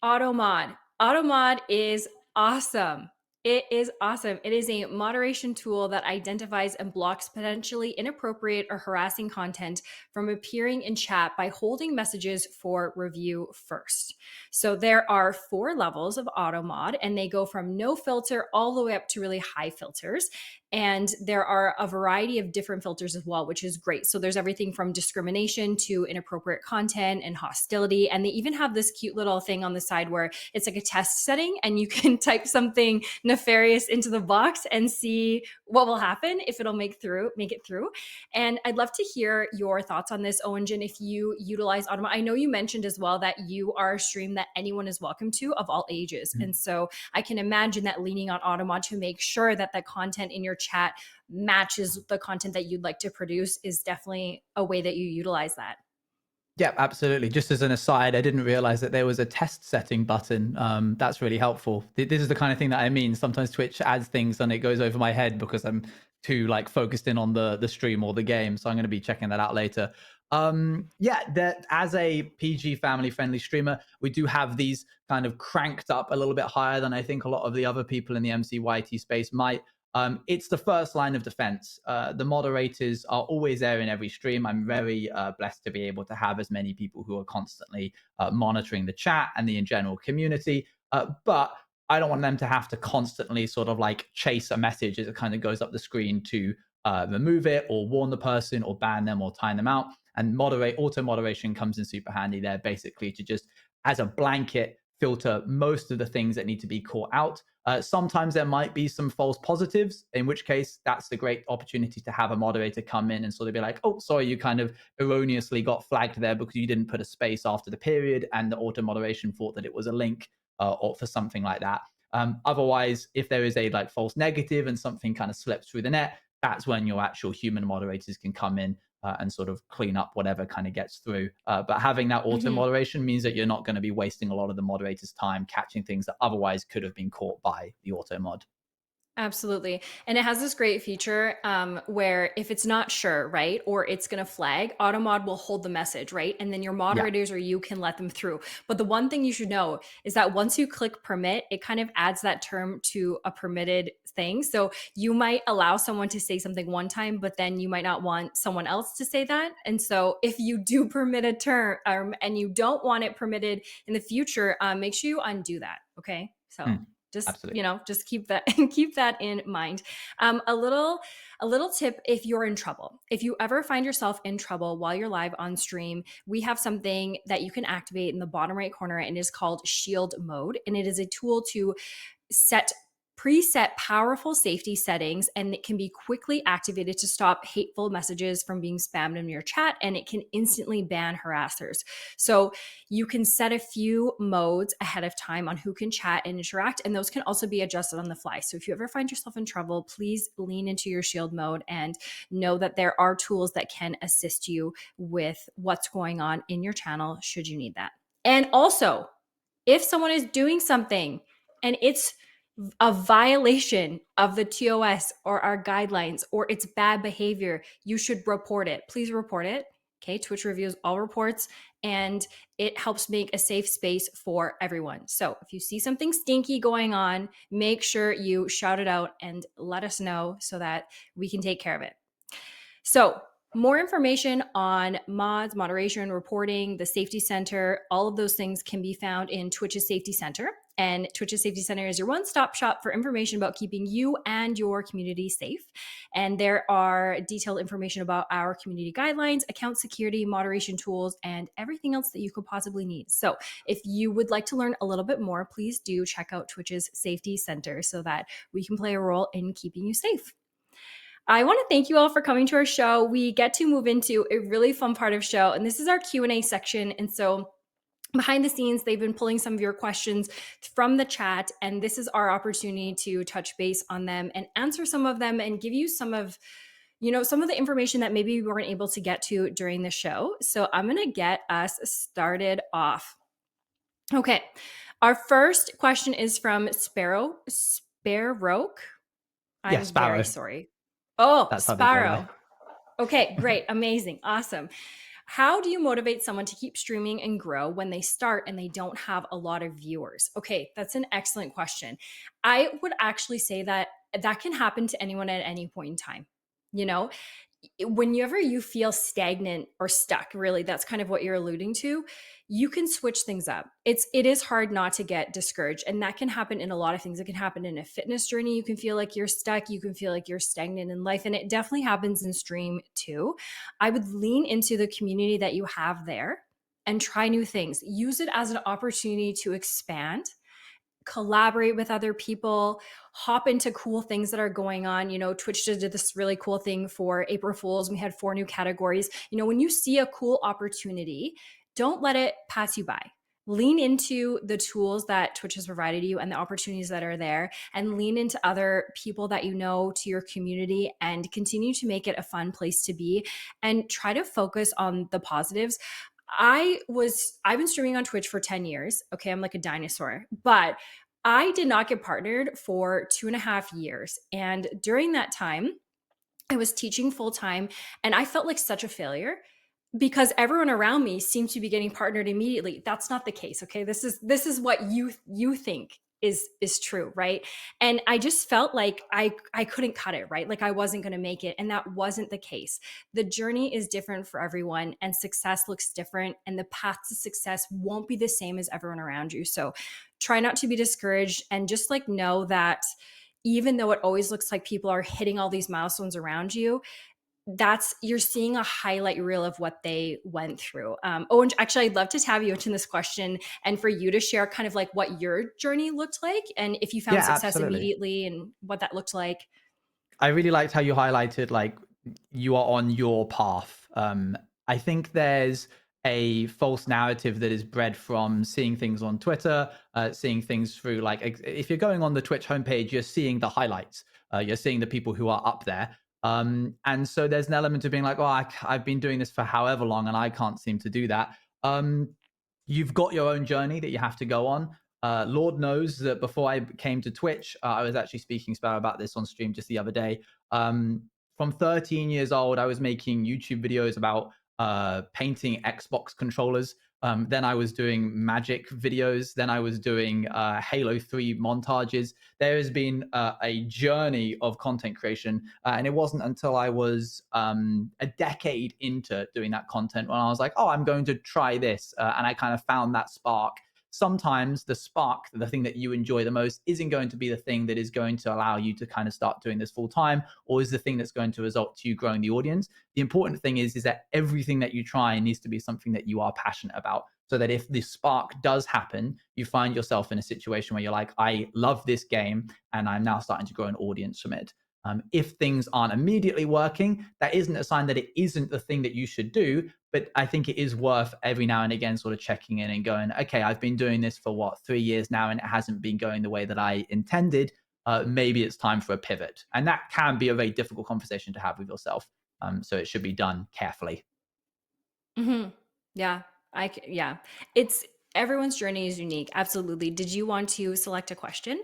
AutoMod. AutoMod is awesome. It is awesome. It is a moderation tool that identifies and blocks potentially inappropriate or harassing content from appearing in chat by holding messages for review first. So there are 4 levels of AutoMod, and they go from no filter all the way up to really high filters. And there are a variety of different filters as well, which is great. So there's everything from discrimination to inappropriate content and hostility. And they even have this cute little thing on the side where it's like a test setting, and you can type something nefarious into the box and see what will happen, if it'll make it through. And I'd love to hear your thoughts on this, Owengen, if you utilize AutoMod. I know you mentioned as well that you are a stream that anyone is welcome to, of all ages. And so I can imagine that leaning on AutoMod to make sure that the content in your chat matches the content that you'd like to produce is definitely a way that you utilize that. Yeah, absolutely. Just as an aside, I didn't realize that there was a test setting button. That's really helpful. This is the kind of thing that I mean. Sometimes Twitch adds things and it goes over my head because I'm too like focused in on the stream or the game. So I'm going to be checking that out later. Yeah, that as a PG family friendly streamer, we do have these kind of cranked up a little bit higher than I think a lot of the other people in the MCYT space might. It's the first line of defense. The moderators are always there in every stream. I'm very blessed to be able to have as many people who are constantly monitoring the chat and the in general community. But I don't want them to have to constantly sort of like chase a message as it kind of goes up the screen to remove it or warn the person or ban them or time them out. And auto moderation comes in super handy there, basically to just as a blanket filter most of the things that need to be caught out. Sometimes there might be some false positives, in which case that's the great opportunity to have a moderator come in and sort of be like, oh, sorry, you kind of erroneously got flagged there because you didn't put a space after the period and the auto moderation thought that it was a link or for something like that. Otherwise, if there is a like false negative and something kind of slips through the net, that's when your actual human moderators can come in and sort of clean up whatever kind of gets through. But having that auto moderation means that you're not going to be wasting a lot of the moderator's time catching things that otherwise could have been caught by the auto mod. Absolutely. And it has this great feature where if it's not sure, right, or it's going to flag, AutoMod will hold the message, right? And then your moderators or you can let them through. But the one thing you should know is that once you click permit, it kind of adds that term to a permitted thing. So you might allow someone to say something one time, but then you might not want someone else to say that. And so if you do permit a term and you don't want it permitted in the future, make sure you undo that. Okay. So just Absolutely. just keep that keep that in mind. A little tip: if you're in trouble, if you ever find yourself in trouble while you're live on stream, we have something that you can activate in the bottom right corner, and it is called shield mode, and it is a tool to set preset powerful safety settings, and it can be quickly activated to stop hateful messages from being spammed in your chat, and it can instantly ban harassers. So you can set a few modes ahead of time on who can chat and interact, and those can also be adjusted on the fly. So if you ever find yourself in trouble, please lean into your shield mode and know that there are tools that can assist you with what's going on in your channel should you need that. And also, if someone is doing something and it's a violation of the TOS or our guidelines, or it's bad behavior, you should report it. Please report it. Okay, Twitch reviews all reports, and it helps make a safe space for everyone. So if you see something stinky going on, make sure you shout it out and let us know so that we can take care of it. So more information on mods, moderation, reporting, the safety center, all of those things can be found in Twitch's Safety Center. And Twitch's Safety Center is your one-stop shop for information about keeping you and your community safe. And there are detailed information about our community guidelines, account security, moderation tools, and everything else that you could possibly need. So if you would like to learn a little bit more, please do check out Twitch's Safety Center so that we can play a role in keeping you safe. I want to thank you all for coming to our show. We get to move into a really fun part of the show, and this is our Q&A section. And so behind the scenes, they've been pulling some of your questions from the chat, and this is our opportunity to touch base on them and answer some of them and give you some of the information that maybe we weren't able to get to during the show. So I'm going to get us started off. Okay. Our first question is from Sparrow. I'm Sparrow. very sorry. Oh, That's how they go Sparrow. there. Okay, great. Amazing. Awesome. How do you motivate someone to keep streaming and grow when they start and they don't have a lot of viewers? Okay, that's an excellent question. I would actually say that that can happen to anyone at any point in time. You know, whenever you feel stagnant or stuck, really, that's kind of what you're alluding to, you can switch things up. It is hard not to get discouraged, and that can happen in a lot of things. It can happen in a fitness journey. You can feel like you're stuck, you can feel like you're stagnant in life, and it definitely happens in stream too. I would lean into the community that you have there and try new things. Use it as an opportunity to expand, collaborate with other people, hop into cool things that are going on. Twitch did this really cool thing for April Fools. We had 4 new categories. When you see a cool opportunity, don't let it pass you by. Lean into the tools that Twitch has provided you and the opportunities that are there, and lean into other people that to your community, and continue to make it a fun place to be, and try to focus on the positives. I've been streaming on Twitch for 10 years. Okay, I'm like a dinosaur, but I did not get partnered for 2.5 years. And during that time, I was teaching full time, and I felt like such a failure because everyone around me seemed to be getting partnered immediately. That's not the case. Okay. This is what you think is true, right? And I just felt like I couldn't cut it, right? Like I wasn't going to make it, and that wasn't the case. The journey is different for everyone, and success looks different, and the path to success won't be the same as everyone around you. So try not to be discouraged, and just like know that even though it always looks like people are hitting all these milestones around you, that's you're seeing a highlight reel of what they went through. And actually, I'd love to tab you into this question, and for you to share kind of like what your journey looked like, and if you found Yeah, success absolutely. immediately and what that looked like. I really liked how you highlighted like you are on your path. I think there's a false narrative that is bred from seeing things on Twitter, seeing things through like if you're going on the Twitch homepage, you're seeing the highlights, you're seeing the people who are up there. And so there's an element of being like, oh, I've been doing this for however long and I can't seem to do that. You've got your own journey that you have to go on. Lord knows that before I came to Twitch, I was actually speaking about this on stream just the other day. From 13 years old, I was making YouTube videos about painting Xbox controllers. Then I was doing Magic videos. Then I was doing Halo 3 montages. There has been a journey of content creation. And it wasn't until I was a decade into doing that content when I was like, oh, I'm going to try this. And I kind of found that spark. Sometimes the spark, the thing that you enjoy the most, isn't going to be the thing that is going to allow you to kind of start doing this full time, or is the thing that's going to result to you growing the audience. The important thing is that everything that you try needs to be something that you are passionate about, so that if the spark does happen, you find yourself in a situation where you're like, I love this game and I'm now starting to grow an audience from it. If things aren't immediately working, that isn't a sign that it isn't the thing that you should do. But I think it is worth every now and again sort of checking in and going, okay, I've been doing this for 3 years now and it hasn't been going the way that I intended. Maybe it's time for a pivot. And that can be a very difficult conversation to have with yourself. So it should be done carefully. Hmm. Yeah, yeah. It's everyone's journey is unique. Absolutely. Did you want to select a question?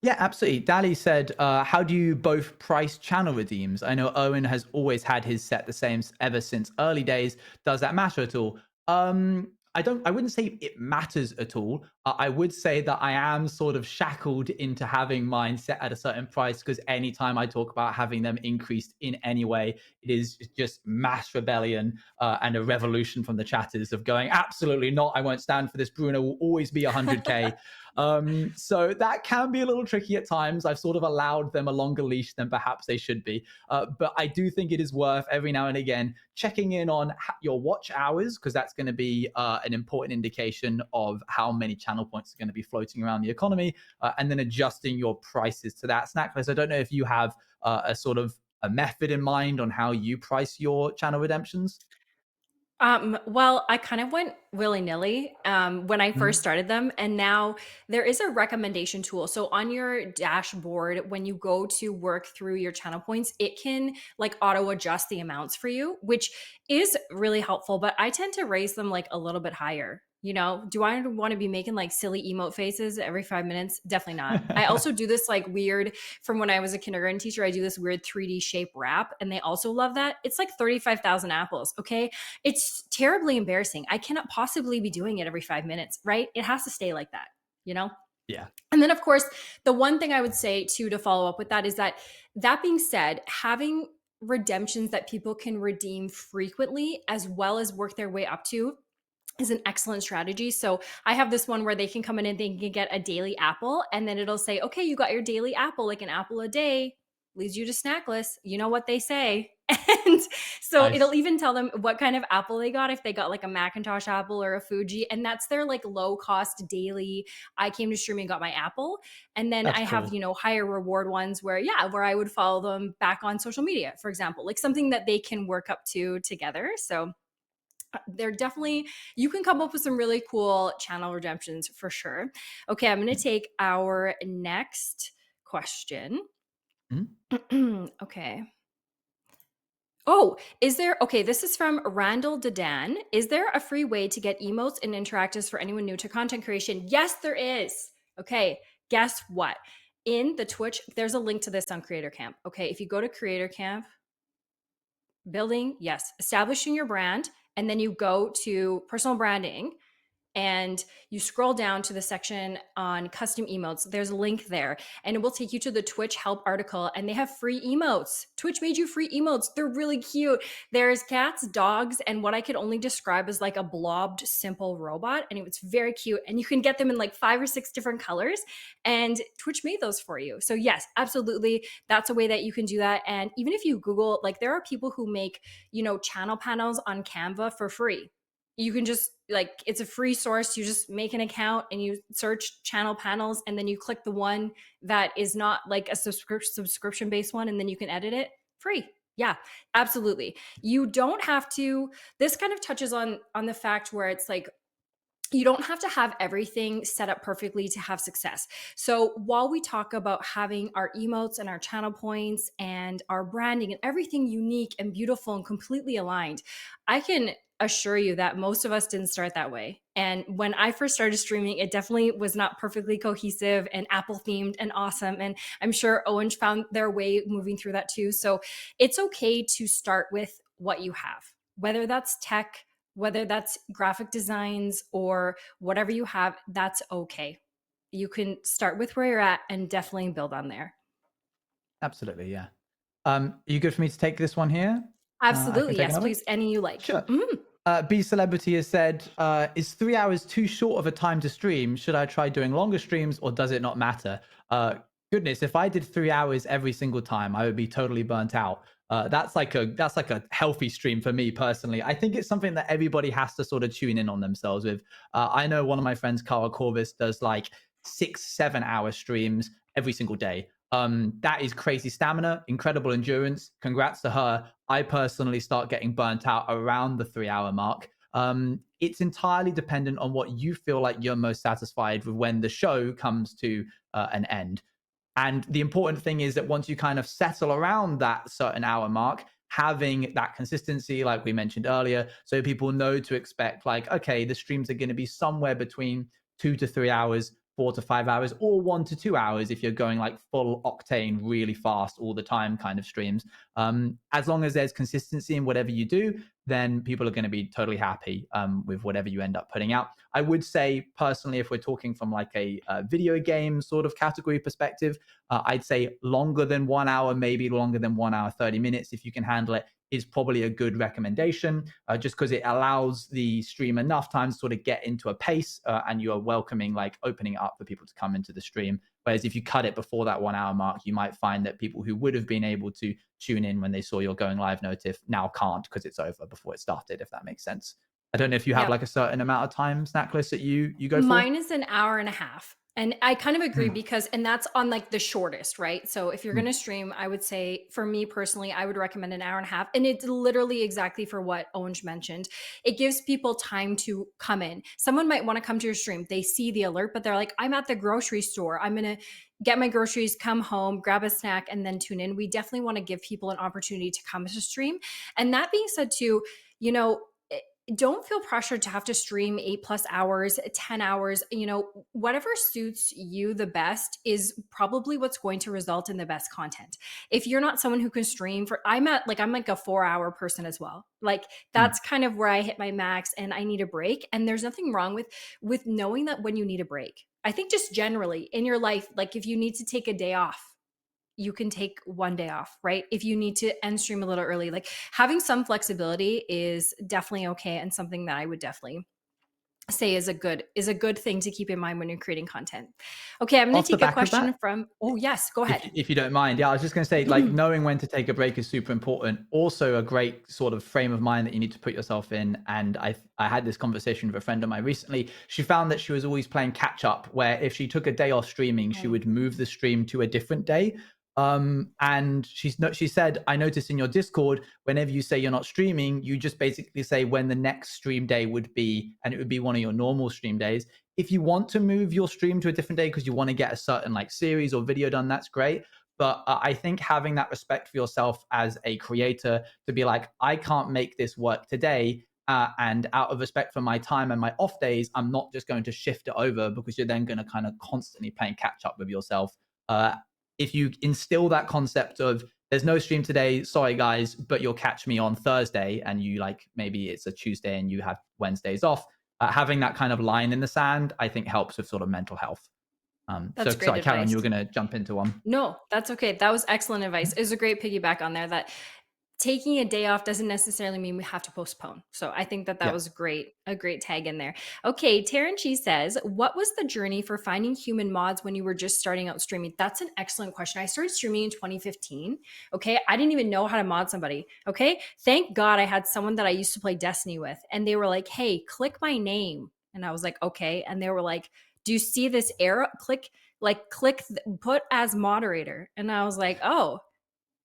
Yeah, absolutely. Dali said, how do you both price channel redeems? I know Owen has always had his set the same ever since early days. Does that matter at all? I wouldn't say it matters at all. I would say that I am sort of shackled into having mine set at a certain price, because anytime I talk about having them increased in any way, it is just mass rebellion and a revolution from the chatters of going, absolutely not. I won't stand for this. Bruno will always be 100K. So that can be a little tricky at times. I've sort of allowed them a longer leash than perhaps they should be. But I do think it is worth every now and again checking in on your watch hours, because that's going to be an important indication of how many channel points are going to be floating around the economy, and then adjusting your prices to that. Snackless, I don't know if you have a sort of a method in mind on how you price your channel redemptions. Well, I kind of went willy-nilly when I first Mhm. started them, and now there is a recommendation tool. So on your dashboard, when you go to work through your channel points, it can like auto adjust the amounts for you, which is really helpful. But I tend to raise them like a little bit higher. You know, do I want to be making like silly emote faces every 5 minutes? Definitely not. I also do this like weird from when I was a kindergarten teacher. I do this weird 3D shape wrap, and they also love that. It's like 35,000 apples. Okay. It's terribly embarrassing. I cannot possibly be doing it every 5 minutes, right? It has to stay like that, you know? Yeah. And then, of course, the one thing I would say too to follow up with that is that being said, having redemptions that people can redeem frequently as well as work their way up to is an excellent strategy. So I have this one where they can come in and they can get a daily apple, and then it'll say, okay, you got your daily apple, like an apple a day leads you to Snackless. You know what they say. And so it'll Nice. even tell them what kind of apple they got, if they got like a Macintosh apple or a Fuji. And that's their like low cost daily. I came to stream and got my apple. And then That's I have, cool. higher reward ones where, yeah, where I would follow them back on social media, for example, like something that they can work up to together. So they're definitely, you can come up with some really cool channel redemptions for sure. Okay, I'm going to take our next question. Mhm. Okay. Oh, is there, okay, this is from Randall Dedan. Is there a free way to get emotes and interactives for anyone new to content creation? Yes, there is. Okay, guess what? In the Twitch, there's a link to this on Creator Camp. Okay, if you go to Creator Camp, building, yes, establishing your brand, and then you go to personal branding and you scroll down to the section on custom emotes. There's a link there, and it will take you to the Twitch help article, and they have free emotes. Twitch made you free emotes. They're really cute. There's cats, dogs, and what I could only describe as like a blobbed simple robot, and it was very cute, and you can get them in like 5 or 6 different colors, and Twitch made those for you. So yes, absolutely, that's a way that you can do that. And even if you Google, like, there are people who make, channel panels on Canva for free. You can just, like, it's a free source. You just make an account and you search channel panels, and then you click the one that is not like a subscription based one, and then you can edit it free. Yeah, absolutely. You don't have to. This kind of touches on the fact where it's like, you don't have to have everything set up perfectly to have success. So while we talk about having our emotes and our channel points and our branding and everything unique and beautiful and completely aligned, I can assure you that most of us didn't start that way. And when I first started streaming, it definitely was not perfectly cohesive and Apple themed and awesome. And I'm sure Owen found their way moving through that too. So it's okay to start with what you have, whether that's tech, whether that's graphic designs or whatever you have, that's okay. You can start with where you're at and definitely build on there. Absolutely, yeah. Are you good for me to take this one here? I can Absolutely. take Yes, another. please. Any you like. Sure. Mhm. B Celebrity has said, is 3 hours too short of a time to stream? Should I try doing longer streams, or does it not matter? Goodness, if I did 3 hours every single time, I would be totally burnt out. That's like a healthy stream for me personally. I think it's something that everybody has to sort of tune in on themselves with. I know one of my friends, Carl Corvis, does like 6, 7 hour streams every single day. That is crazy stamina, incredible endurance. Congrats to her. I personally start getting burnt out around the 3 hour mark. It's entirely dependent on what you feel like you're most satisfied with when the show comes to an end. And the important thing is that once you kind of settle around that certain hour mark, having that consistency, like we mentioned earlier, so people know to expect, like, okay, the streams are going to be somewhere between 2 to 3 hours, 4 to 5 hours, or 1 to 2 hours if you're going like full octane, really fast all the time kind of streams. As long as there's consistency in whatever you do, then people are going to be totally happy with whatever you end up putting out. I would say personally, if we're talking from like a video game sort of category perspective, I'd say longer than 1 hour, maybe longer than 1 hour, 30 minutes, if you can handle it, is probably a good recommendation, just because it allows the stream enough time to sort of get into a pace, and you are welcoming, like opening it up for people to come into the stream. Whereas if you cut it before that 1 hour mark, you might find that people who would have been able to tune in when they saw your going live notif now can't because it's over before it started, if that makes sense. I don't know if you have Yep. like a certain amount of time, Snackless, that you go for. Mine is an hour and a half. And I kind of agree Hmm. because, and that's on like the shortest, right? So if you're going Hmm. to stream, I would say for me personally, I would recommend an hour and a half. And it's literally exactly for what Owenj mentioned. It gives people time to come in. Someone might want to come to your stream. They see the alert, but they're like, I'm at the grocery store. I'm going to get my groceries, come home, grab a snack, and then tune in. We definitely want to give people an opportunity to come to stream. And that being said, too, you know, don't feel pressured to have to stream 8+ hours, 10 hours. Whatever suits you the best is probably what's going to result in the best content. If you're not someone who can stream I'm like a 4 hour person as well. Like Mm. that's kind of where I hit my max and I need a break. And there's nothing wrong with knowing that when you need a break. I think just generally in your life, like if you need to take a day off, you can take one day off, right? If you need to end stream a little early, like having some flexibility is definitely okay, and something that I would definitely say is a good thing to keep in mind when you're creating content. Okay, I'm going Off to the take a back of question that, from, oh yes, go ahead. if you don't mind, yeah, I was just going to say, like, knowing when to take a break is super important. Also, a great sort of frame of mind that you need to put yourself in. And I had this conversation with a friend of mine recently. She found that she was always playing catch up, where if she took a day off streaming, she Right. would move the stream to a different day. And she said, I noticed in your Discord, whenever you say you're not streaming, you just basically say when the next stream day would be, and it would be one of your normal stream days. If you want to move your stream to a different day because you want to get a certain like series or video done, that's great. But I think having that respect for yourself as a creator to be like, I can't make this work today. And out of respect for my time and my off days, I'm not just going to shift it over, because you're then going to kind of constantly playing catch up with yourself. Uh, if you instill that concept of there's no stream today, sorry guys, but you'll catch me on Thursday, and you like maybe it's a Tuesday and you have Wednesdays off, having that kind of line in the sand, I think helps with sort of mental health. So That's great sorry, Karen, advice. you were going to jump into one. No, that's okay. That was excellent advice. It was a great piggyback on there, that taking a day off doesn't necessarily mean we have to postpone. So I think that Yeah. was great, a great tag in there. Okay, Taryn Chi says, what was the journey for finding human mods when you were just starting out streaming? That's an excellent question. I started streaming in 2015. Okay, I didn't even know how to mod somebody. Okay, thank God I had someone that I used to play Destiny with, and they were like, "Hey, click my name," and I was like, "Okay," and they were like, "Do you see this arrow? Put as moderator," and I was like, "Oh."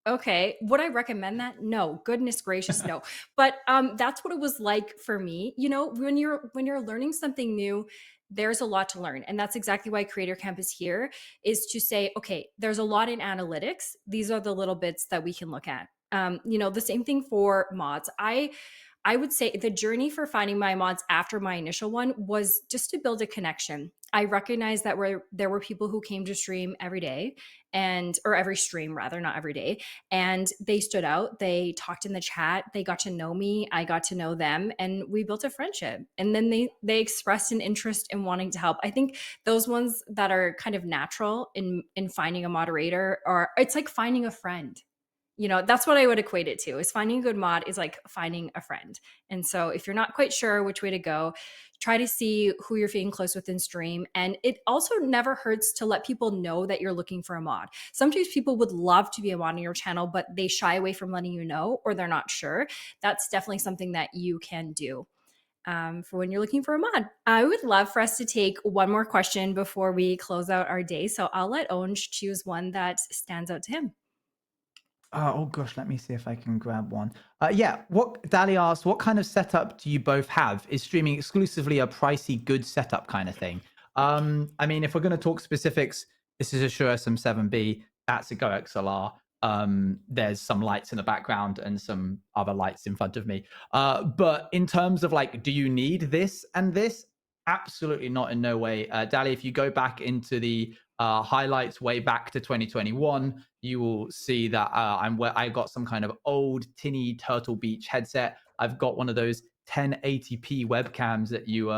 Okay. Would I recommend that? No. Goodness gracious, no. But that's what it was like for me. When you're learning something new, there's a lot to learn. And that's exactly why Creator Camp is here, is to say, okay, there's a lot in analytics. These are the little bits that we can look at. The same thing for mods. I would say the journey for finding my mods after my initial one was just to build a connection. I recognized that there were people who came to stream every day, or every stream rather, not every day. And they stood out. They talked in the chat. They got to know me. I got to know them, and we built a friendship. And then they expressed an interest in wanting to help. I think those ones that are kind of natural in finding a moderator, or it's like finding a friend. That's what I would equate it to, is finding a good mod is like finding a friend. And so if you're not quite sure which way to go, try to see who you're feeling close with in stream. And it also never hurts to let people know that you're looking for a mod. Sometimes people would love to be a mod on your channel, but they shy away from letting you know, or they're not sure. That's definitely something that you can do. For when you're looking for a mod. I would love for us to take one more question before we close out our day. So I'll let Owens choose one that stands out to him. Oh gosh, let me see if I can grab one. Yeah, what Dali asked, what kind of setup do you both have? Is streaming exclusively a pricey good setup kind of thing? I mean, if we're going to talk specifics, this is a Shure SM7B. That's a Go XLR. There's some lights in the background and some other lights in front of me. But in terms of like, do you need this and this? Absolutely not, in no way. Dali, if you go back into the highlights way back to 2021, you will see that I got some kind of old tinny Turtle Beach headset. I've got one of those 1080p webcams that you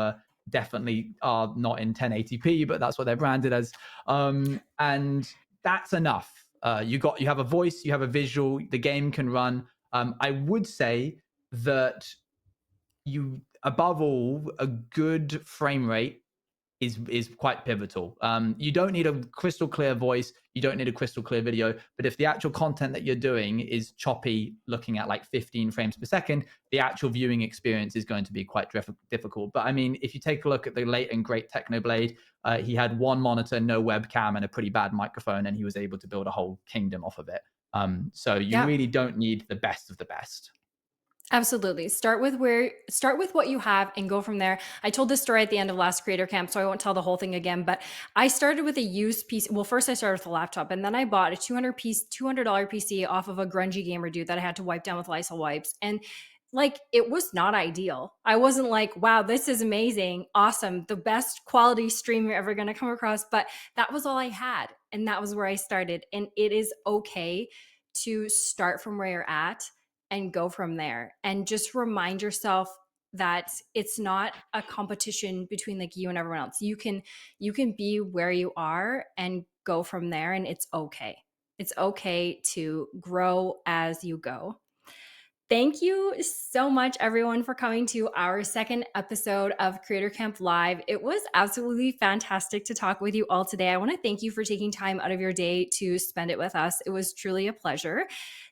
definitely are not in 1080p, but that's what they're branded as. And that's enough. You have a voice, you have a visual, the game can run. I would say that above all, a good frame rate is quite pivotal. You don't need a crystal clear voice, you don't need a crystal clear video, but if the actual content that you're doing is choppy, looking at like 15 frames per second, the actual viewing experience is going to be quite difficult. But I mean, if you take a look at the late and great Technoblade, he had one monitor, no webcam, and a pretty bad microphone, and he was able to build a whole kingdom off of it. So you Yeah. really don't need the best of the best. Absolutely. Start with what you have and go from there. I told this story at the end of last Creator Camp, so I won't tell the whole thing again, but I started with a used PC. Well, first I started with a laptop, and then I bought a $200 PC off of a grungy gamer dude that I had to wipe down with Lysol wipes. And like, it was not ideal. I wasn't like, wow, this is amazing, awesome, the best quality stream you're ever going to come across. But that was all I had. And that was where I started. And it is okay to start from where you're at and go from there. And just remind yourself that it's not a competition between like you and everyone else. You can be where you are and go from there, and it's okay. It's okay to grow as you go. Thank you so much, everyone, for coming to our second episode of Creator Camp Live. It was absolutely fantastic to talk with you all today. I want to thank you for taking time out of your day to spend it with us. It was truly a pleasure.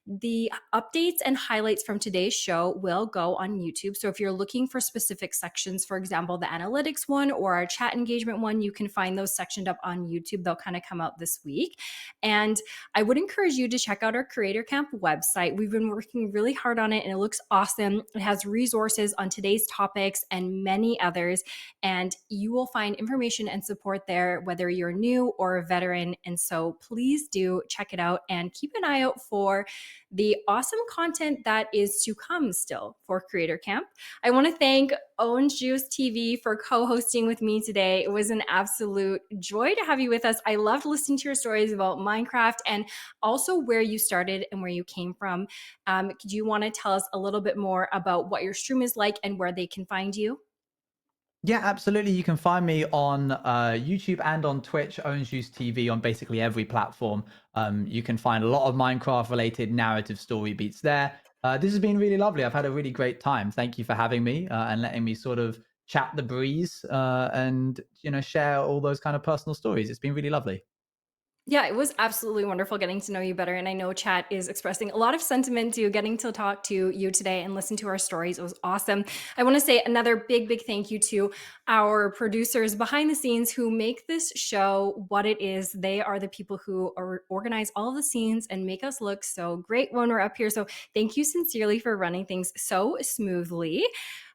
The updates and highlights from today's show will go on YouTube. So if you're looking for specific sections, for example, the analytics one or our chat engagement one, you can find those sectioned up on YouTube. They'll kind of come out this week. And I would encourage you to check out our Creator Camp website. We've been working really hard on it and it looks awesome. It has resources on today's topics and many others. And you will find information and support there, whether you're new or a veteran. And so please do check it out and keep an eye out for the awesome content that is to come still for Creator Camp. I want to thank OwengeJuiceTV for co-hosting with me today. It was an absolute joy to have you with us. I loved listening to your stories about Minecraft and also where you started and where you came from. Do you want to tell us a little bit more about what your stream is like and where they can find you? Yeah, absolutely. You can find me on YouTube and on Twitch, OwengeJuiceTV, on basically every platform. You can find a lot of Minecraft-related narrative story beats there. This has been really lovely. I've had a really great time. Thank you for having me and letting me sort of chat the breeze and share all those kind of personal stories. It's been really lovely. Yeah, it was absolutely wonderful getting to know you better. And I know chat is expressing a lot of sentiment to getting to talk to you today and listen to our stories. It was awesome. I want to say another big, big thank you to our producers behind the scenes who make this show what it is. They are the people who organize all of the scenes and make us look so great when we're up here. So thank you sincerely for running things so smoothly.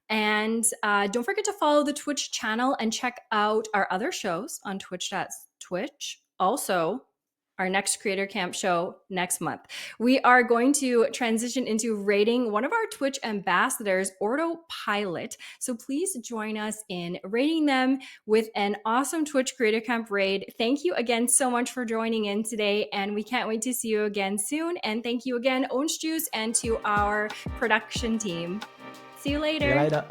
And don't forget to follow the Twitch channel and check out our other shows on Twitch. That's Twitch. Also, our next Creator Camp show next month. We are going to transition into rating one of our Twitch ambassadors, Autopilot. So please join us in rating them with an awesome Twitch Creator Camp raid. Thank you again so much for joining in today, and we can't wait to see you again soon. And thank you again, Orange Juice, and to our production team. See you later. See you later.